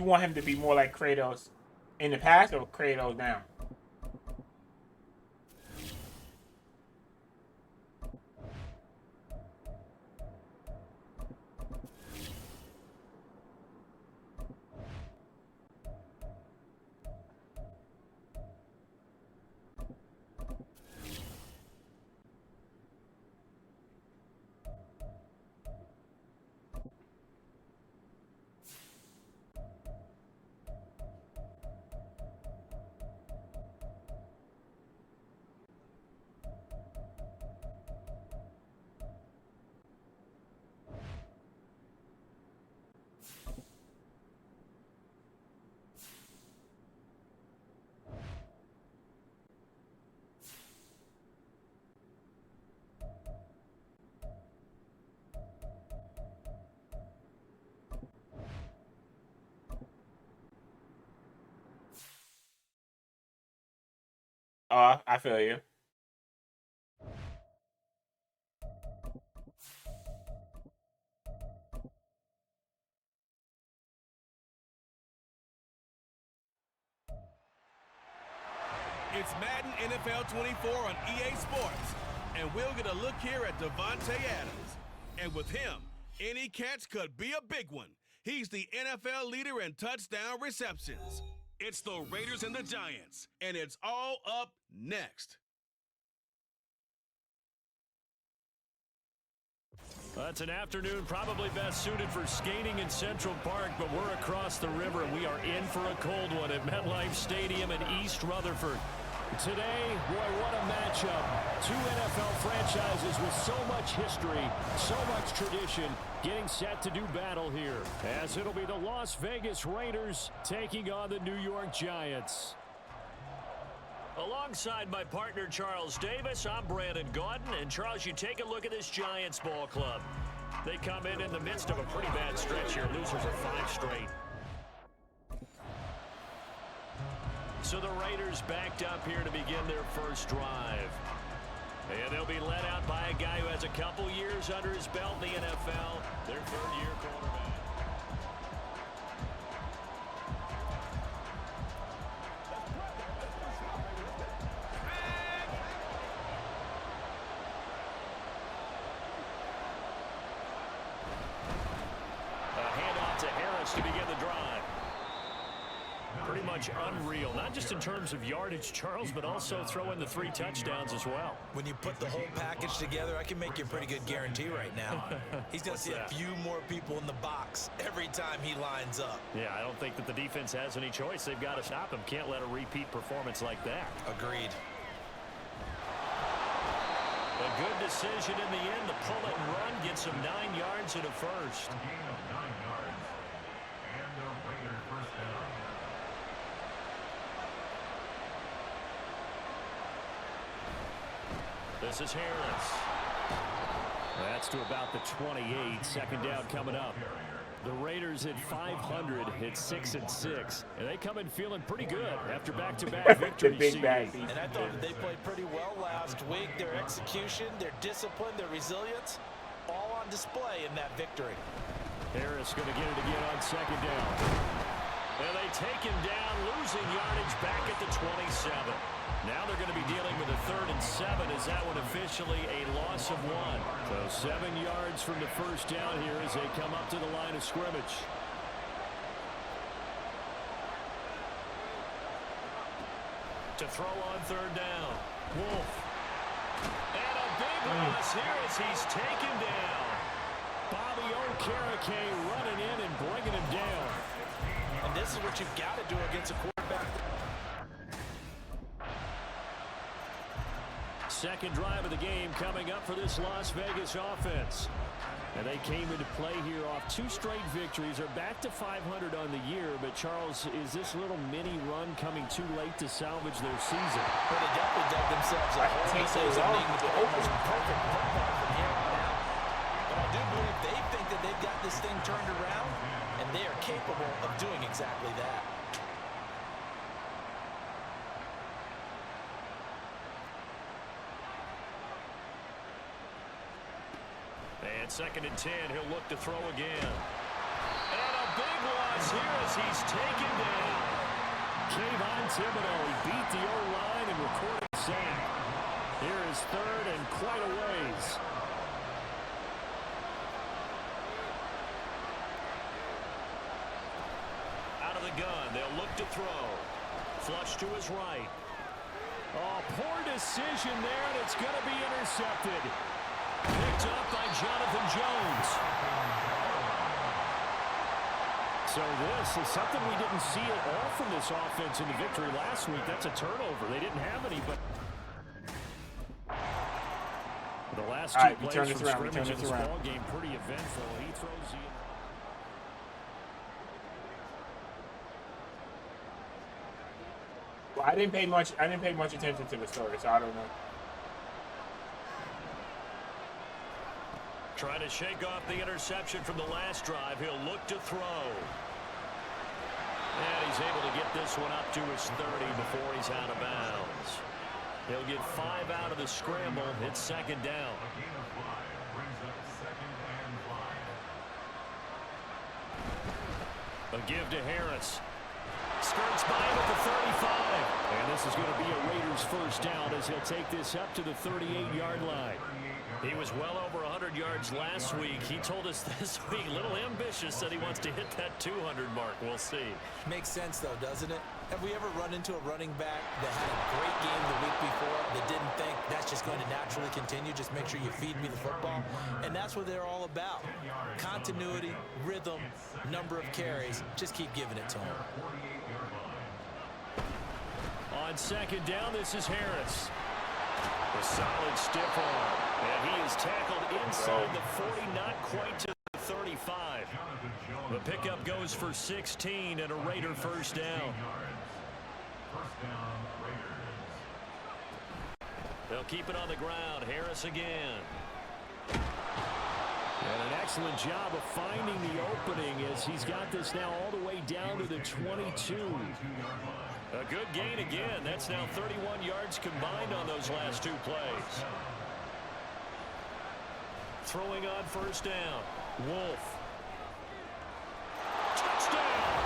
want him to be more like Kratos in the past or Kratos now? Oh, I feel you. It's Madden NFL 24 on EA Sports, and we'll get a look here at Davante Adams. And with him, any catch could be a big one. He's the NFL leader in touchdown receptions. It's the Raiders and the Giants, and it's all up next. It's an afternoon probably best suited for skating in Central Park, but we're across the river, and we are in for a cold one at MetLife Stadium in East Rutherford. Today, boy, what a matchup. Two NFL franchises with so much history, so much tradition, getting set to do battle here, as it'll be the Las Vegas Raiders taking on the New York Giants. Alongside my partner, Charles Davis, I'm Brandon Gaudin. And, Charles, you take a look at this Giants ball club. They come in the midst of a pretty bad stretch here. Losers of 5 straight. So the Raiders backed up here to begin their first drive. And they'll be led out by a guy who has a couple years under his belt in the NFL, their third-year quarterback. To begin the drive. Pretty much unreal, not just in terms of yardage, Charles, but also throw in the 3 touchdowns as well. When you put the whole package together, I can make you a pretty good guarantee right now. He's going to see a few more people in the box every time he lines up. Yeah, I don't think that the defense has any choice. They've got to stop him. Can't let a repeat performance like that. Agreed. A good decision in the end. The pull it and run gets him 9 yards and a first. This is Harris. That's to about the 28. Second down coming up. The Raiders at 500 hit 6-6, and they come in feeling pretty good after back-to-back victories. Big bag. And I thought that they played pretty well last week. Their execution, their discipline, their resilience, all on display in that victory. Harris going to get it again on second down. And they take him down, losing yardage back at the 27. Now they're going to be dealing with a 3rd and 7 as that one officially a loss of 1. So 7 yards from the first down here as they come up to the line of scrimmage. To throw on 3rd down. Wolf. And a big loss here as he's taken down. Bobby Okereke running in and bringing him down. And this is what you've got to do against a quarterback. Second drive of the game coming up for this Las Vegas offense. And they came into play here off 2 straight victories. Are back to 500 on the year. But, Charles, is this little mini run coming too late to salvage their season? Well, they definitely dug themselves a hole. This is almost perfect football from here on out. But I do believe they think that they've got this thing turned around, and they are capable of doing exactly that. And 2nd and 10, he'll look to throw again. And a big loss here as he's taken down. Kayvon Thibodeau, he beat the O-line and recorded a sack. Here is 3rd and quite a ways. Out of the gun, they'll look to throw. Flush to his right. Oh, poor decision there, and it's going to be intercepted. Picked up by Jonathan Jones. So this is something we didn't see at all from this offense in the victory last week. That's a turnover. They didn't have any, but the last 2 plays from scrimmage in this ball game pretty eventful. He throws the... Well, I didn't pay much attention to the story, so I don't know. Trying to shake off the interception from the last drive. He'll look to throw. And he's able to get this one up to his 30 before he's out of bounds. He'll get 5 out of the scramble. It's second down. A gain of 5 brings up 2nd and 5. A give to Harris. Skirts by him at the 35. And this is going to be a Raiders first down as he'll take this up to the 38-yard line. He was well over 100 yards last week. He told us this week, a little ambitious, said he wants to hit that 200 mark. We'll see. Makes sense, though, doesn't it? Have we ever run into a running back that had a great game the week before that didn't think that's just going to naturally continue? Just make sure you feed me the football. And that's what they're all about. Continuity, rhythm, number of carries. Just keep giving it to him. On second down, this is Harris. A solid stiff arm. And he is tackled inside the 40, not quite to the 35. The pickup goes for 16 and a Raider first down. They'll keep it on the ground. Harris again. And an excellent job of finding the opening as he's got this now all the way down to the 22. A good gain again. That's now 31 yards combined on those last 2 plays. Throwing on first down. Wolf. Touchdown!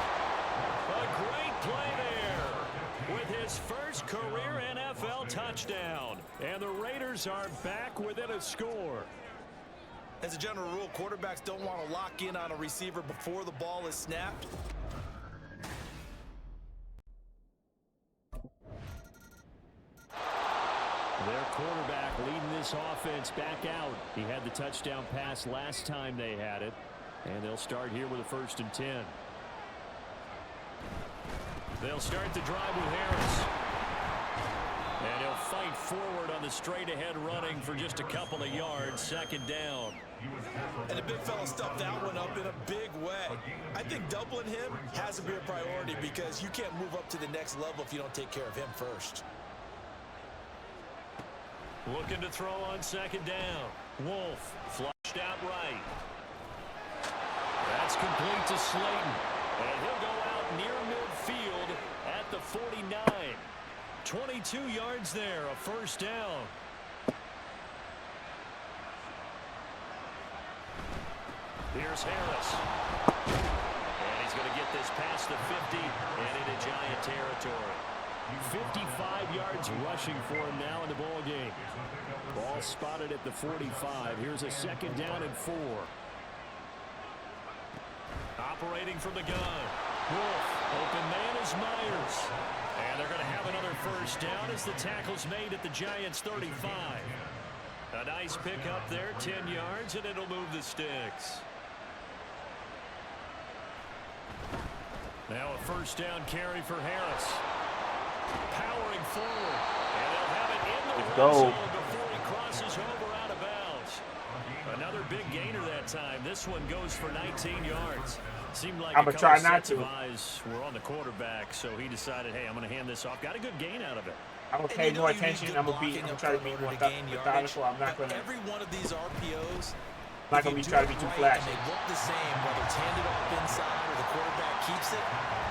A great play there with his first career NFL touchdown. And the Raiders are back within a score. As a general rule, quarterbacks don't want to lock in on a receiver before the ball is snapped. Their quarterback leading this offense back out. He had the touchdown pass last time they had it. And they'll start here with a 1st and 10. They'll start the drive with Harris. And he'll fight forward on the straight-ahead running for just a couple of yards. Second down. And the big fella stuffed that one up in a big way. I think doubling him has to be a priority because you can't move up to the next level if you don't take care of him first. Looking to throw on second down. Wolf flushed out right. That's complete to Slayton. And he'll go out near midfield at the 49. 22 yards there, a first down. Here's Harris. And he's going to get this past the 50 and into Giant territory. 55 yards rushing for him now in the ball game. Ball spotted at the 45. Here's a second down and 4. Operating from the gun. Wolf, open man is Myers. And they're going to have another first down as the tackle's made at the Giants' 35. A nice pickup there, 10 yards, and it'll move the sticks. Now a first down carry for Harris. Powering forward. And they'll have it in the red zone before he crosses over out of bounds. Another big gainer that time. This one goes for 19 yards. Seemed like I'm a gonna try couple not sets to. of eyes were on the quarterback, so he decided, hey, I'm going to hand this off. Got a good gain out of it. I'm gonna pay no attention. I'm gonna try to be more methodical. I'm not gonna. Every one of these RPOs, I'm not gonna try to be too flashy. They look the same, whether it's handed off inside or the quarterback keeps it.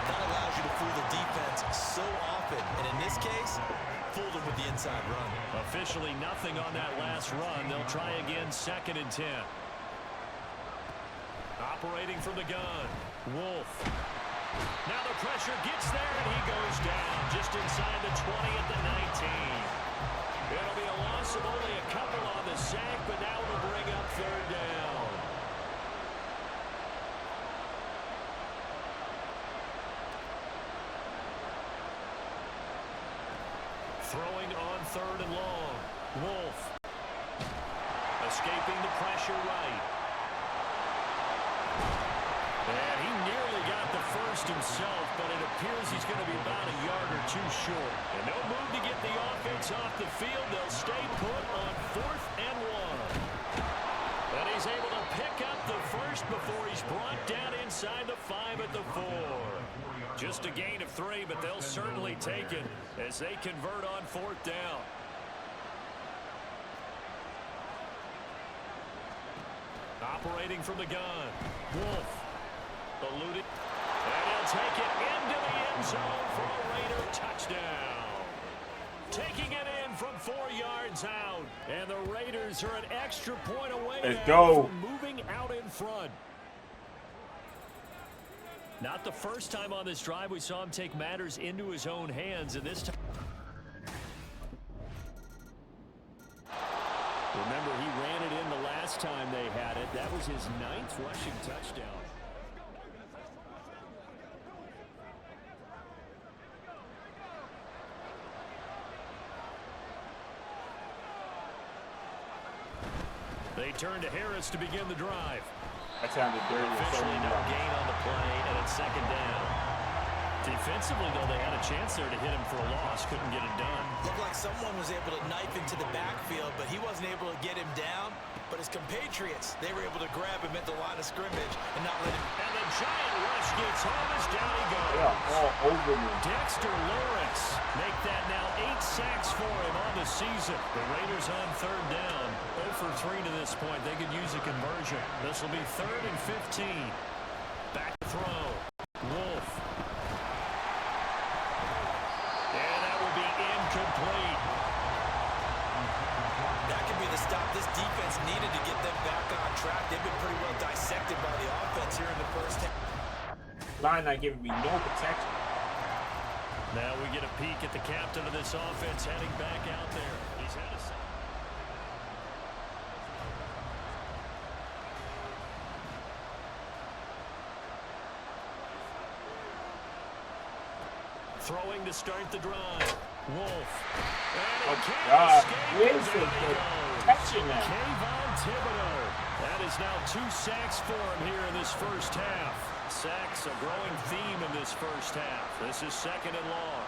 That allows you to fool the defense so often, and in this case, fooled them with the inside run. Officially nothing on that last run. They'll try again, 2nd and 10. Operating from the gun, Wolf. Now the pressure gets there, and he goes down just inside the 20 at the 19. It'll be a loss of only a couple on the sack, but now it'll bring up 3rd down. Throwing on 3rd and long. Wolf. Escaping the pressure right. And he nearly got the first himself, but it appears he's going to be about a yard or 2 short. And no move to get the offense off the field. They'll stay put on 4th and 1. And he's able to pick up the first before he's brought down inside the 5 at the 4. Just a gain of 3, but they'll certainly take it as they convert on 4th down. Operating from the gun, Wolf. Eluded. And he'll take it into the end zone for a Raider touchdown. Taking it in from 4 yards out. And the Raiders are an extra point away Let's now go. from moving out in front. Not the first time on this drive we saw him take matters into his own hands, and this time. Remember, he ran it in the last time they had it. That was his 9th rushing touchdown. They turn to Harris to begin the drive. That sounded dirty. Officially no gain on the play, and it's second down. Defensively, though, they had a chance there to hit him for a loss. Couldn't get it done. Looked like someone was able to knife into the backfield, but he wasn't able to get him down. But his compatriots, they were able to grab him at the line of scrimmage and not let him. And the giant rush gets home as down he goes. Yeah, all over me. Dexter Lawrence make that now 8 sacks for him on the season. The Raiders on third down. 0 for 3 to this point. They could use a conversion. This will be 3rd and 15. Back to throw. Wolf. And that will be incomplete. That could be the stop this defense needed to get them back on track. They've been pretty well dissected by the offense here in the first half. Line not giving me no protection. Now we get a peek at the captain of this offense heading back out there. He's had a sack. Throwing to start the drive. Wolf. Oh, God. Where's the protection at? Kayvon Thibodeau. That is now 2 sacks for him here in this first half. Sacks, a growing theme in this first half. This is 2nd and long.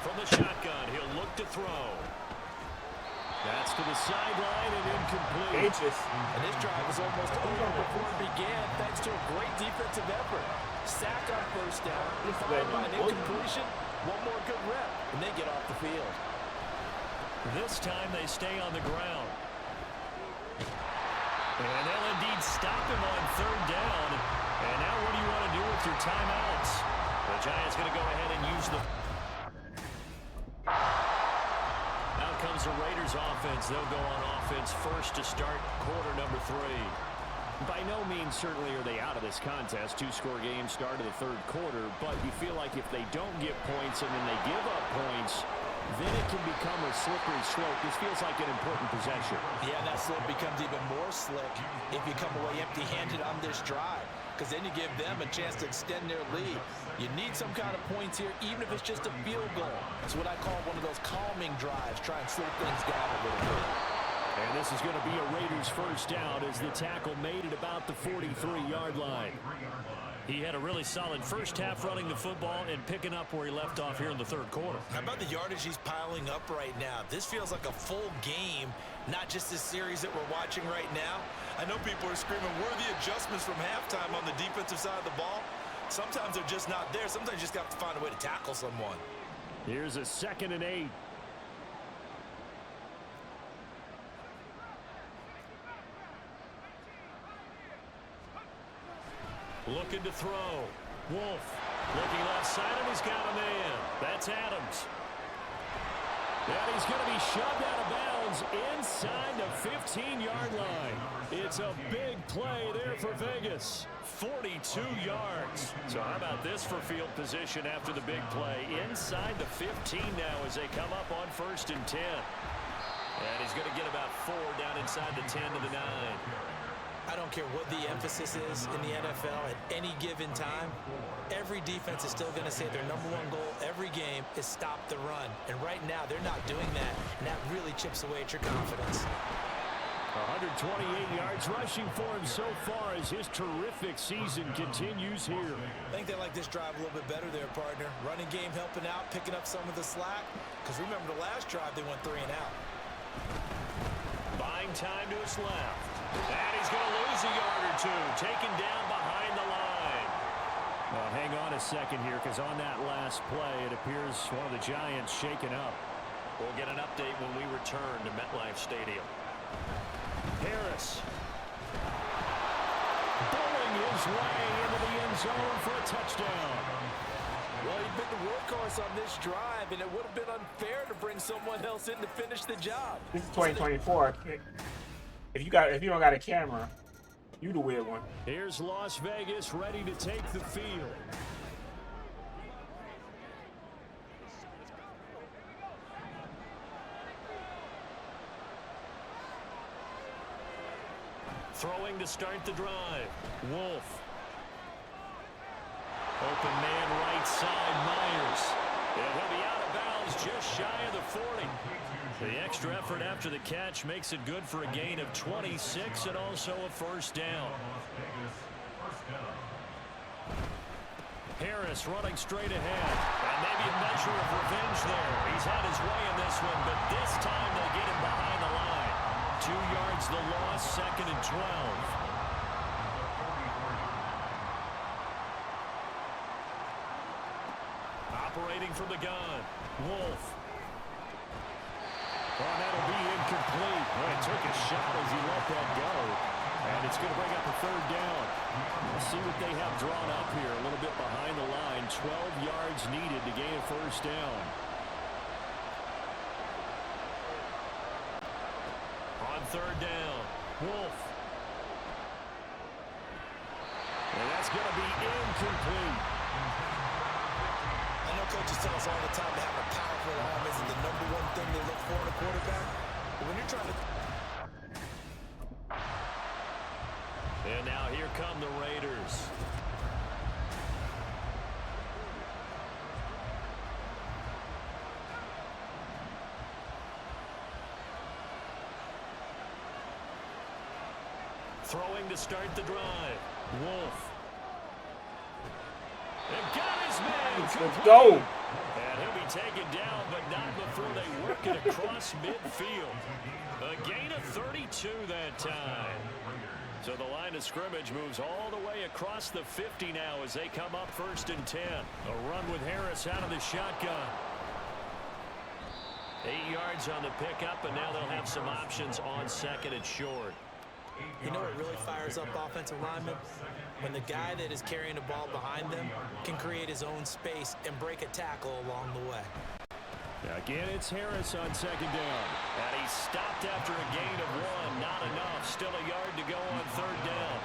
From the shotgun, he'll look to throw. That's to the sideline and incomplete. And this drive was almost over before it began thanks to a great defensive effort. Sack on first down, followed by an incompletion, one more good rep, and they get off the field. This time they stay on the ground. And they'll indeed stop him on third down. And now what do you want to do with your timeouts? The Giants going to go ahead and use the... Out comes the Raiders offense. They'll go on offense first to start quarter number 3. By no means certainly are they out of this contest. 2-score game, start of the third quarter. But you feel like if they don't get points and then they give up points, then it can become a slippery slope. This feels like an important possession. Yeah, that slope becomes even more slick if you come away empty-handed on this drive, because then you give them a chance to extend their lead. You need some kind of points here, even if it's just a field goal. It's what I call one of those calming drives. Try and slow things down a little bit. And this is going to be a Raiders first down as the tackle made it about the 43-yard line. He had a really solid first half running the football and picking up where he left off here in the third quarter. How about the yardage he's piling up right now? This feels like a full game, not just this series that we're watching right now. I know people are screaming, where are the adjustments from halftime on the defensive side of the ball? Sometimes they're just not there. Sometimes you just have to find a way to tackle someone. Here's a 2nd and 8. Looking to throw. Wolf looking left side, and he's got a man. That's Adams. And he's going to be shoved out of bounds inside the 15-yard line. It's a big play there for Vegas. 42 yards. So how about this for field position after the big play? Inside the 15 now as they come up on 1st and 10. And he's going to get about 4 down inside the 10 to the 9. I don't care what the emphasis is in the NFL at any given time. Every defense is still going to say their #1 goal every game is stop the run. And right now, they're not doing that. And that really chips away at your confidence. 128 yards rushing for him so far as his terrific season continues here. I think they like this drive a little bit better there, partner. Running game helping out, picking up some of the slack. Because remember the last drive, they went 3 and out. Buying time to his left. And he's going to lose a yard or 2. Taken down behind the line. Now hang on a second here, because on that last play, it appears one of the Giants shaken up. We'll get an update when we return to MetLife Stadium. Harris. Bowling his way into the end zone for a touchdown. Well, he'd been the workhorse on this drive, and it would have been unfair to bring someone else in to finish the job. This is 2024. If you don't got a camera, you the weird one. Here's Las Vegas ready to take the field. Throwing to start the drive. Wolf. Open man right side, Myers. And he'll be out of bounds just shy of the 40. The extra effort after the catch makes it good for a gain of 26 and also a first down. Harris running straight ahead. And maybe a measure of revenge there. He's had his way in this one, but this time they get him behind the line. 2 yards the loss, 2nd and 12. Operating from the gun, Wolf. Oh, that'll be incomplete. Oh, he took a shot as he let that go. And it's going to bring up a 3rd down. We'll see what they have drawn up here. A little bit behind the line. 12 yards needed to gain a first down. On 3rd down, Wolf. And that's going to be incomplete. I know coaches tell us all the time that having a powerful arm isn't the #1 thing they look for in a quarterback. But when you're trying to... And now here come the Raiders. Throwing to start the drive. Wolf. And got his man. Let's go. And he'll be taken down, but not before they work it across midfield. A gain of 32 that time. So the line of scrimmage moves all the way across the 50 now as they come up 1st and 10. A run with Harris out of the shotgun. 8 yards on the pickup, and now they'll have some options on 2nd and short. You know what really fires up offensive linemen? When the guy that is carrying the ball behind them can create his own space and break a tackle along the way. Again, it's Harris on 2nd down. And he stopped after a gain of 1. Not enough. Still a yard to go on 3rd down.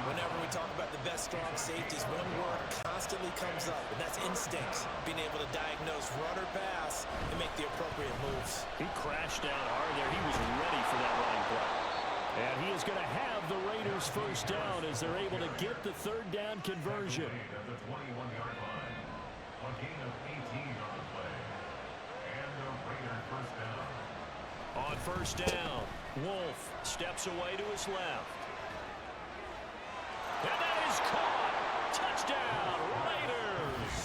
Whenever we talk about the best strong safeties, one word constantly comes up, and that's instincts. Being able to diagnose run or pass and make the appropriate moves. He crashed down hard there. He was ready for that running play. And he is going to have the Raiders first down as they're able to get the 3rd down conversion. At the 21-yard line. A gain of 18 on the play. And the Raiders first down. On 1st down, Wolf steps away to his left. And that is caught. Touchdown, Raiders.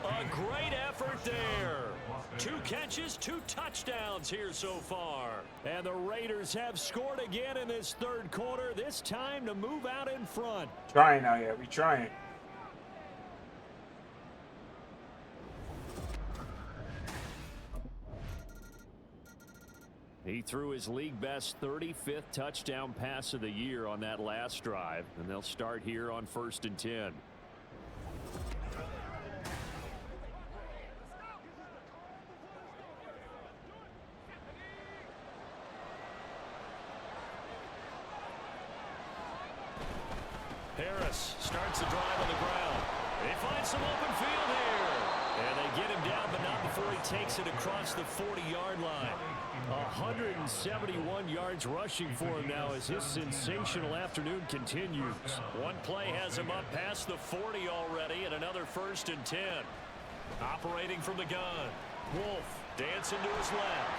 A great effort there. 2 catches, 2 touchdowns here so far. And the Raiders have scored again in this 3rd quarter, this time to move out in front. Trying out here. We trying. He threw his league best 35th touchdown pass of the year on that last drive. And they'll start here on 1st and 10. Harris starts the drive on the ground. They find some open field here. And they get him down, but not before he takes it across the 40-yard line. 171 yards rushing for him now as his sensational afternoon continues. One play has him up past the 40 already, and another 1st and 10. Operating from the gun. Wolf dancing to his left.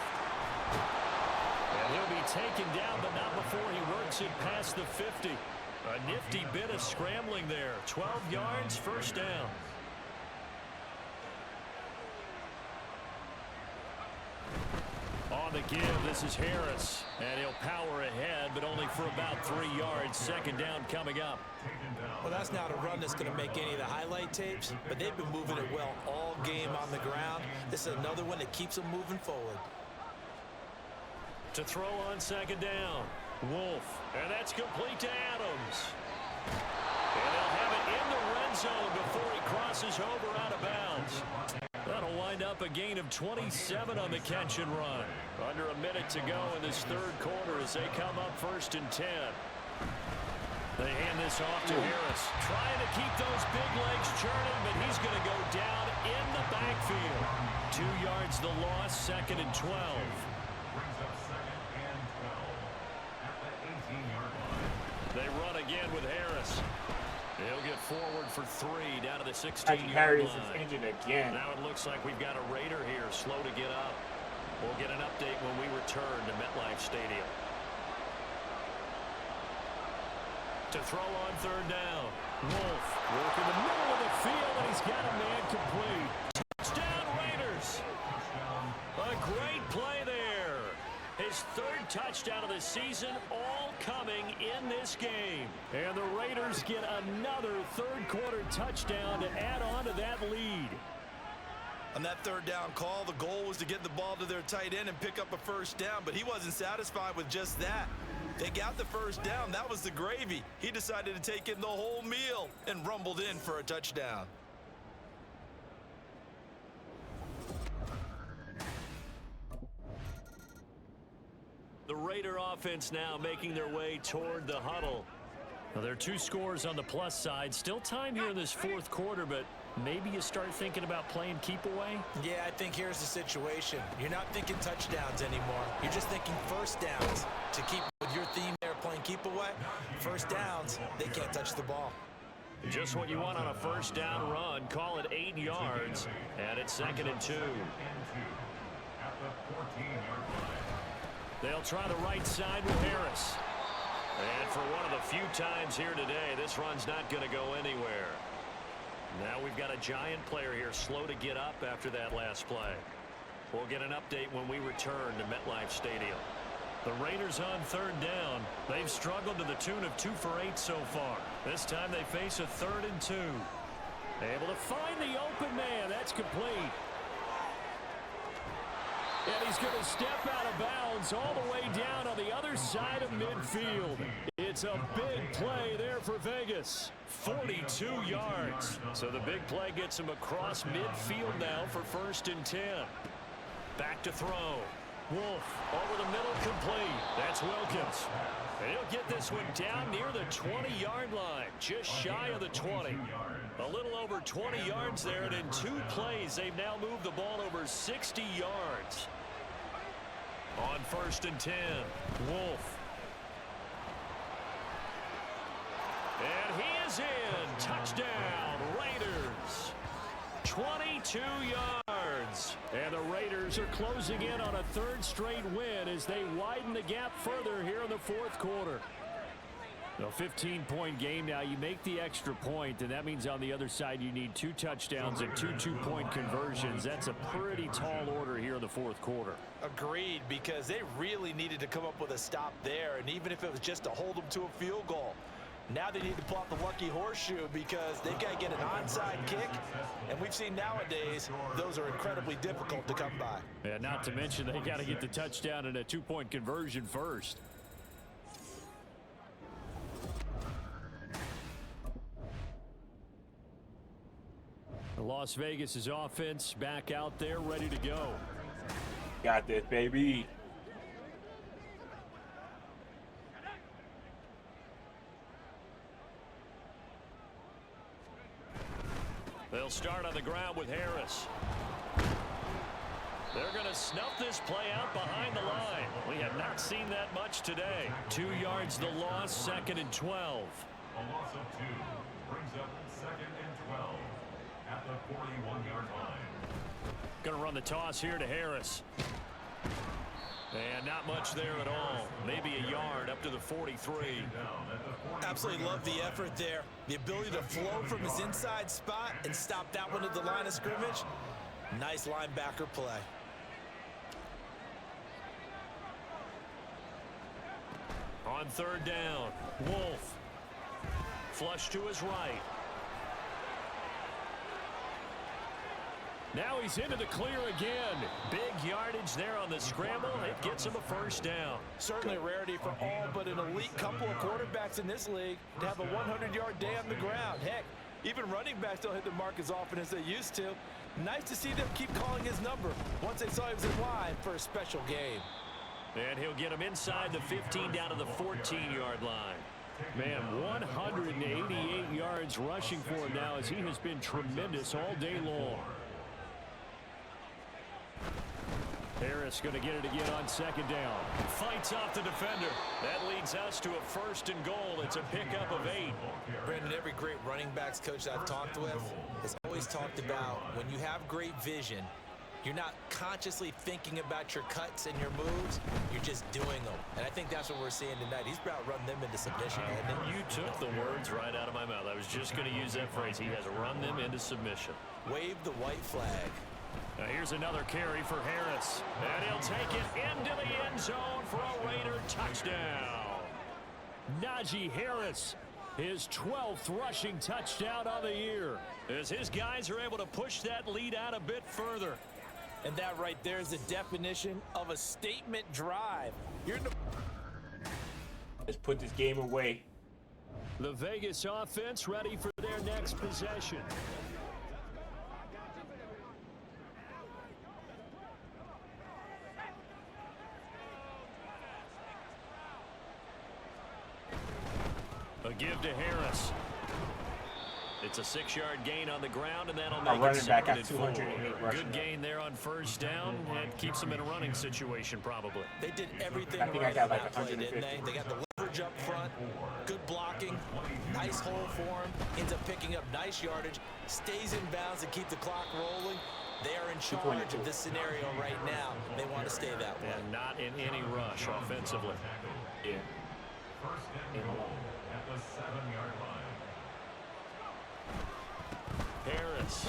And he'll be taken down, but not before he works it past the 50. A nifty bit of scrambling there. 12 yards, 1st down. On the give, this is Harris. And he'll power ahead, but only for about 3 yards. 2nd down coming up. Well, that's not a run that's going to make any of the highlight tapes, but they've been moving it well all game on the ground. This is another one that keeps them moving forward. To throw on 2nd down, Wolf. And that's complete to Adams. And they'll have it in the red zone before he crosses over out of bounds. That'll wind up a gain of 27 on the catch and run. Under a minute to go in this third quarter as they come up 1st and 10. They hand this off to Harris. Trying to keep those big legs churning, but he's going to go down in the backfield. 2 yards the loss, 2nd and 12. Brings up 2nd and 12 at the 18-yard line. They run again with Harris. He'll get forward for 3 down to the 16-yard Harris line. is injured again. Now it looks like we've got a Raider here, slow to get up. We'll get an update when we return to MetLife Stadium. To throw on 3rd down. Wolf work in the middle of the field, and he's got a man complete. Touchdown Raiders. A great play there. His 3rd touchdown of the season, all coming in this game. And the Raiders get another 3rd quarter touchdown to add on to that lead. On that 3rd down call, the goal was to get the ball to their tight end and pick up a 1st down, but he wasn't satisfied with just that. They got the 1st down. That was the gravy. He decided to take in the whole meal and rumbled in for a touchdown. The Raider offense now making their way toward the huddle. Now, there are 2 scores on the plus side. Still time here in this 4th quarter, but maybe you start thinking about playing keep away? Yeah, I think here's the situation. You're not thinking touchdowns anymore. You're just thinking 1st downs. To keep with your theme there, playing keep away, 1st downs, they can't touch the ball. Just what you want on a 1st down run. Call it 8 yards, and it's 2nd and 2. At the 14-yard line. They'll try the right side with Harris. And for one of the few times here today, this run's not going to go anywhere. Now we've got a giant player here slow to get up after that last play. We'll get an update when we return to MetLife Stadium. The Raiders on 3rd down. They've struggled to the tune of 2 for 8 so far. This time they face a 3rd and 2. Able to find the open man. That's complete. And he's going to step out of bounds all the way down on the other side of midfield. It's a big play there for Vegas. 42 yards. So the big play gets him across midfield now for 1st and 10. Back to throw. Wolf over the middle, complete. That's Wilkins. And he'll get this one down near the 20-yard line, just shy of the 20. A little over 20 yards there, and in 2 plays, they've now moved the ball over 60 yards. On 1st and 10, Wolf. And he is in. Touchdown, Raiders. 22 yards. And the Raiders are closing in on a 3rd straight win as they widen the gap further here in the 4th quarter. A 15-point game now. You make the extra point, and that means on the other side you need 2 touchdowns and 2 two-point conversions. That's a pretty tall order here in the 4th quarter. Agreed, because they really needed to come up with a stop there, and even if it was just to hold them to a field goal. Now they need to pull out the lucky horseshoe because they've got to get an onside kick, and we've seen nowadays those are incredibly difficult to come by. Yeah, not to mention they got to get the touchdown and a 2-point conversion first. Las Vegas' offense back out there ready to go. Got this, baby. They'll start on the ground with Harris. They're going to snuff this play out behind the line. We have not seen that much today. 2 yards the loss, 2nd and 12. A loss of 2 brings up 2nd and 12 at the 41-yard line. Going to run the toss here to Harris. And not much there at all. Maybe a yard up to the 43. Absolutely love the effort there. The ability to flow from his inside spot and stop that one at the line of scrimmage. Nice linebacker play. On 3rd down, Wolf. Flush to his right. Now he's into the clear again. Big yardage there on the scramble. It gets him a 1st down. Certainly a rarity for all but an elite couple of quarterbacks in this league to have a 100-yard day on the ground. Heck, Even running backs don't hit the mark as often as they used to. Nice to see them keep calling his number once they saw he was in line for a special game. And he'll get him inside the 15 down to the 14-yard line. Man, 188 yards rushing for him now as he has been tremendous all day long. Harris going to get it again on second down. Fights off the defender. That leads us to a 1st and goal. It's a pickup of 8. Brandon, every great running backs coach I've talked with has always talked about when you have great vision, you're not consciously thinking about your cuts and your moves. You're just doing them. And I think that's what we're seeing tonight. He's about run them into submission, hasn't he? You took the words right out of my mouth. I was just going to use that phrase. He has run them into submission. Wave the white flag. Now here's another carry for Harris. And he'll take it into the end zone for a Raider touchdown. Najee Harris, his 12th rushing touchdown of the year, as his guys are able to push that lead out a bit further. And that right there is the definition of a statement drive. Let's put this game away. The Vegas offense ready for their next possession. A give to Harris. It's a 6-yard gain on the ground, and that'll make it 2nd and 4. Good gain there on 1st down, and keeps them in a running situation probably. They did everything I think right I got in like that play, didn't they? They got the leverage up front, good blocking, nice hole for him, ends up picking up nice yardage, stays in bounds to keep the clock rolling. They are in charge of this scenario right now. They want to stay that way. And not in any rush offensively. Yeah. First and goal at the 7-yard line. Harris.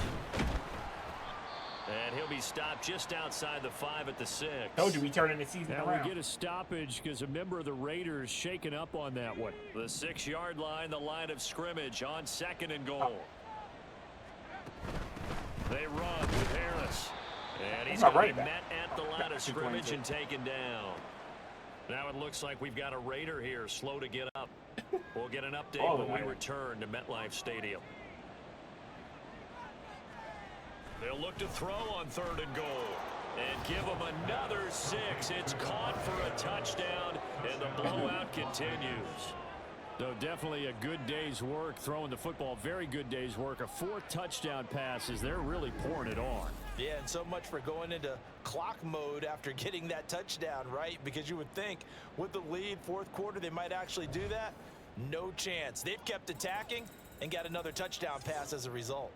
And he'll be stopped just outside the 5 at the 6. Told you we turning the season now around. we get a stoppage because a member of the Raiders shaken up on that one. The 6-yard line, the line of scrimmage on 2nd and goal. They run with Harris. And he's going to be met at the line of scrimmage and taken down. Now it looks like we've got a Raider here slow to get up. We'll get an update when we return to MetLife Stadium. They'll look to throw on 3rd and goal. And give them another 6. It's caught for a touchdown, and the blowout continues. So definitely a good day's work throwing the football. Very good day's work. A 4th touchdown pass as they're really pouring it on. Yeah, and so much for going into clock mode after getting that touchdown, right? Because you would think with the lead, 4th quarter, they might actually do that. No chance. They've kept attacking and got another touchdown pass as a result.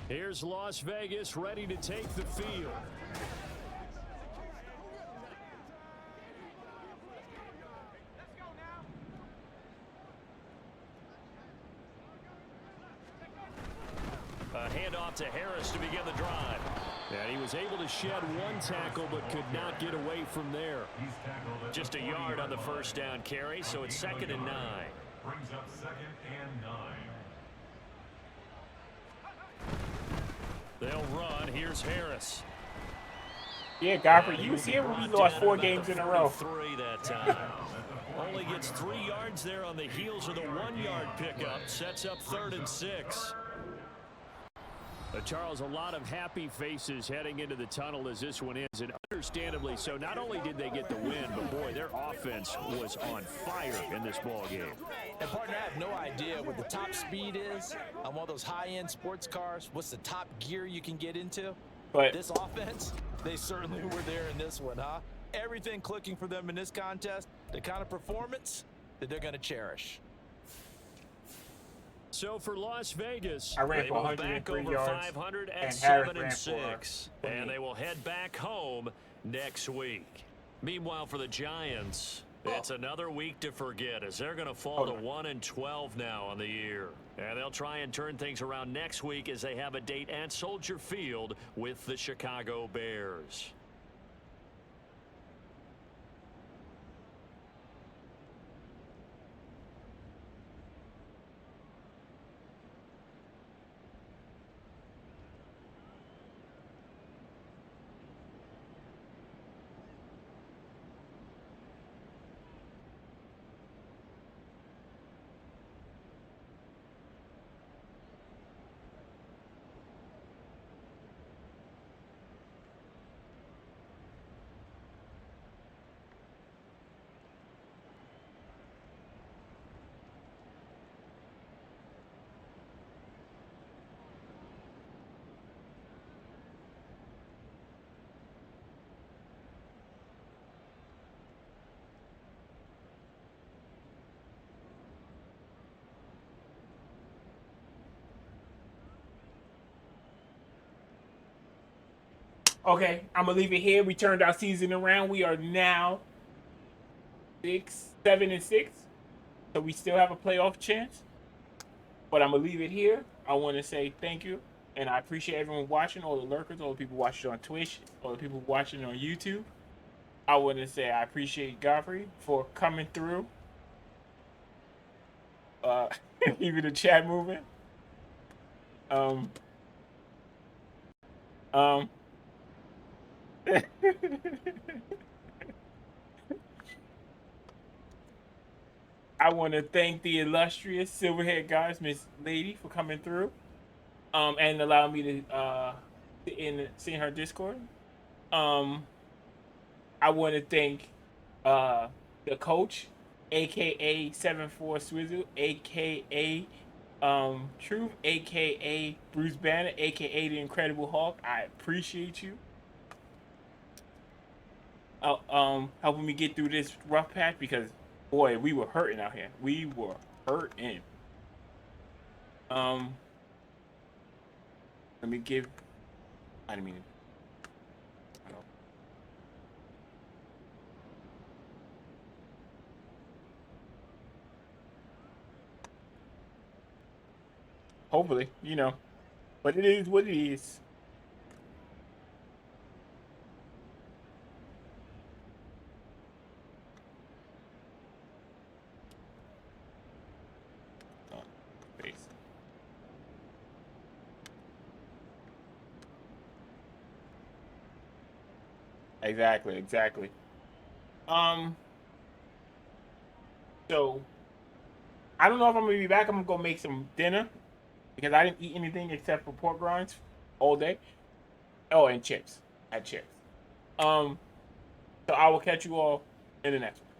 Here's Las Vegas ready to take the field. A handoff to Harris to begin the drive. And he was able to shed 1 tackle but could not get away from there. Just a yard on the 1st down carry, so it's 2nd and 9. Brings up 2nd and 9. They'll run. Here's Harris. Yeah, Godfrey, you was here when we lost 4 games in a row. 3 that time. Only gets 3 yards there on the heels of the 1-yard pickup. Sets up 3rd and 6. Charles, a lot of happy faces heading into the tunnel as this one ends, and understandably so. Not only did they get the win, but boy, their offense was on fire in this ball game. And partner, I have no idea what the top speed is on one of those high-end sports cars. What's the top gear you can get into? But this offense, they certainly were there in this one, huh? Everything clicking for them in this contest, the kind of performance that they're going to cherish. So for Las Vegas, I ran they for move back 103 over yards, 500 at and 7 Harris and 6, ran for and they will head back home next week. Meanwhile, for the Giants, it's another week to forget as they're going to fall to 1 and 12 now on the year, and they'll try and turn things around next week as they have a date at Soldier Field with the Chicago Bears. Okay, I'm gonna leave it here. We turned our season around. We are now 7-6, so we still have a playoff chance. But I'm gonna leave it here. I want to say thank you, and I appreciate everyone watching, all the lurkers, all the people watching on Twitch, all the people watching on YouTube. I want to say I appreciate Godfrey for coming through. Even the chat movement. Um. I want to thank the illustrious silverhead guys, Miss Lady, for coming through, and allowing me to see her Discord. I want to thank the coach, aka 74 Swizzle, aka Truth, aka Bruce Banner, aka the Incredible Hulk. I appreciate you. Helping me get through this rough patch because boy, we were hurting out here. We were hurting. Let me give. I didn't mean. I don't. Hopefully, you know, but it is what it is. Oh, face. Exactly. So I don't know if I'm gonna be back. I'm gonna go make some dinner because I didn't eat anything except for pork rinds all day. Oh, and chips. I had chips. So I will catch you all in the next one.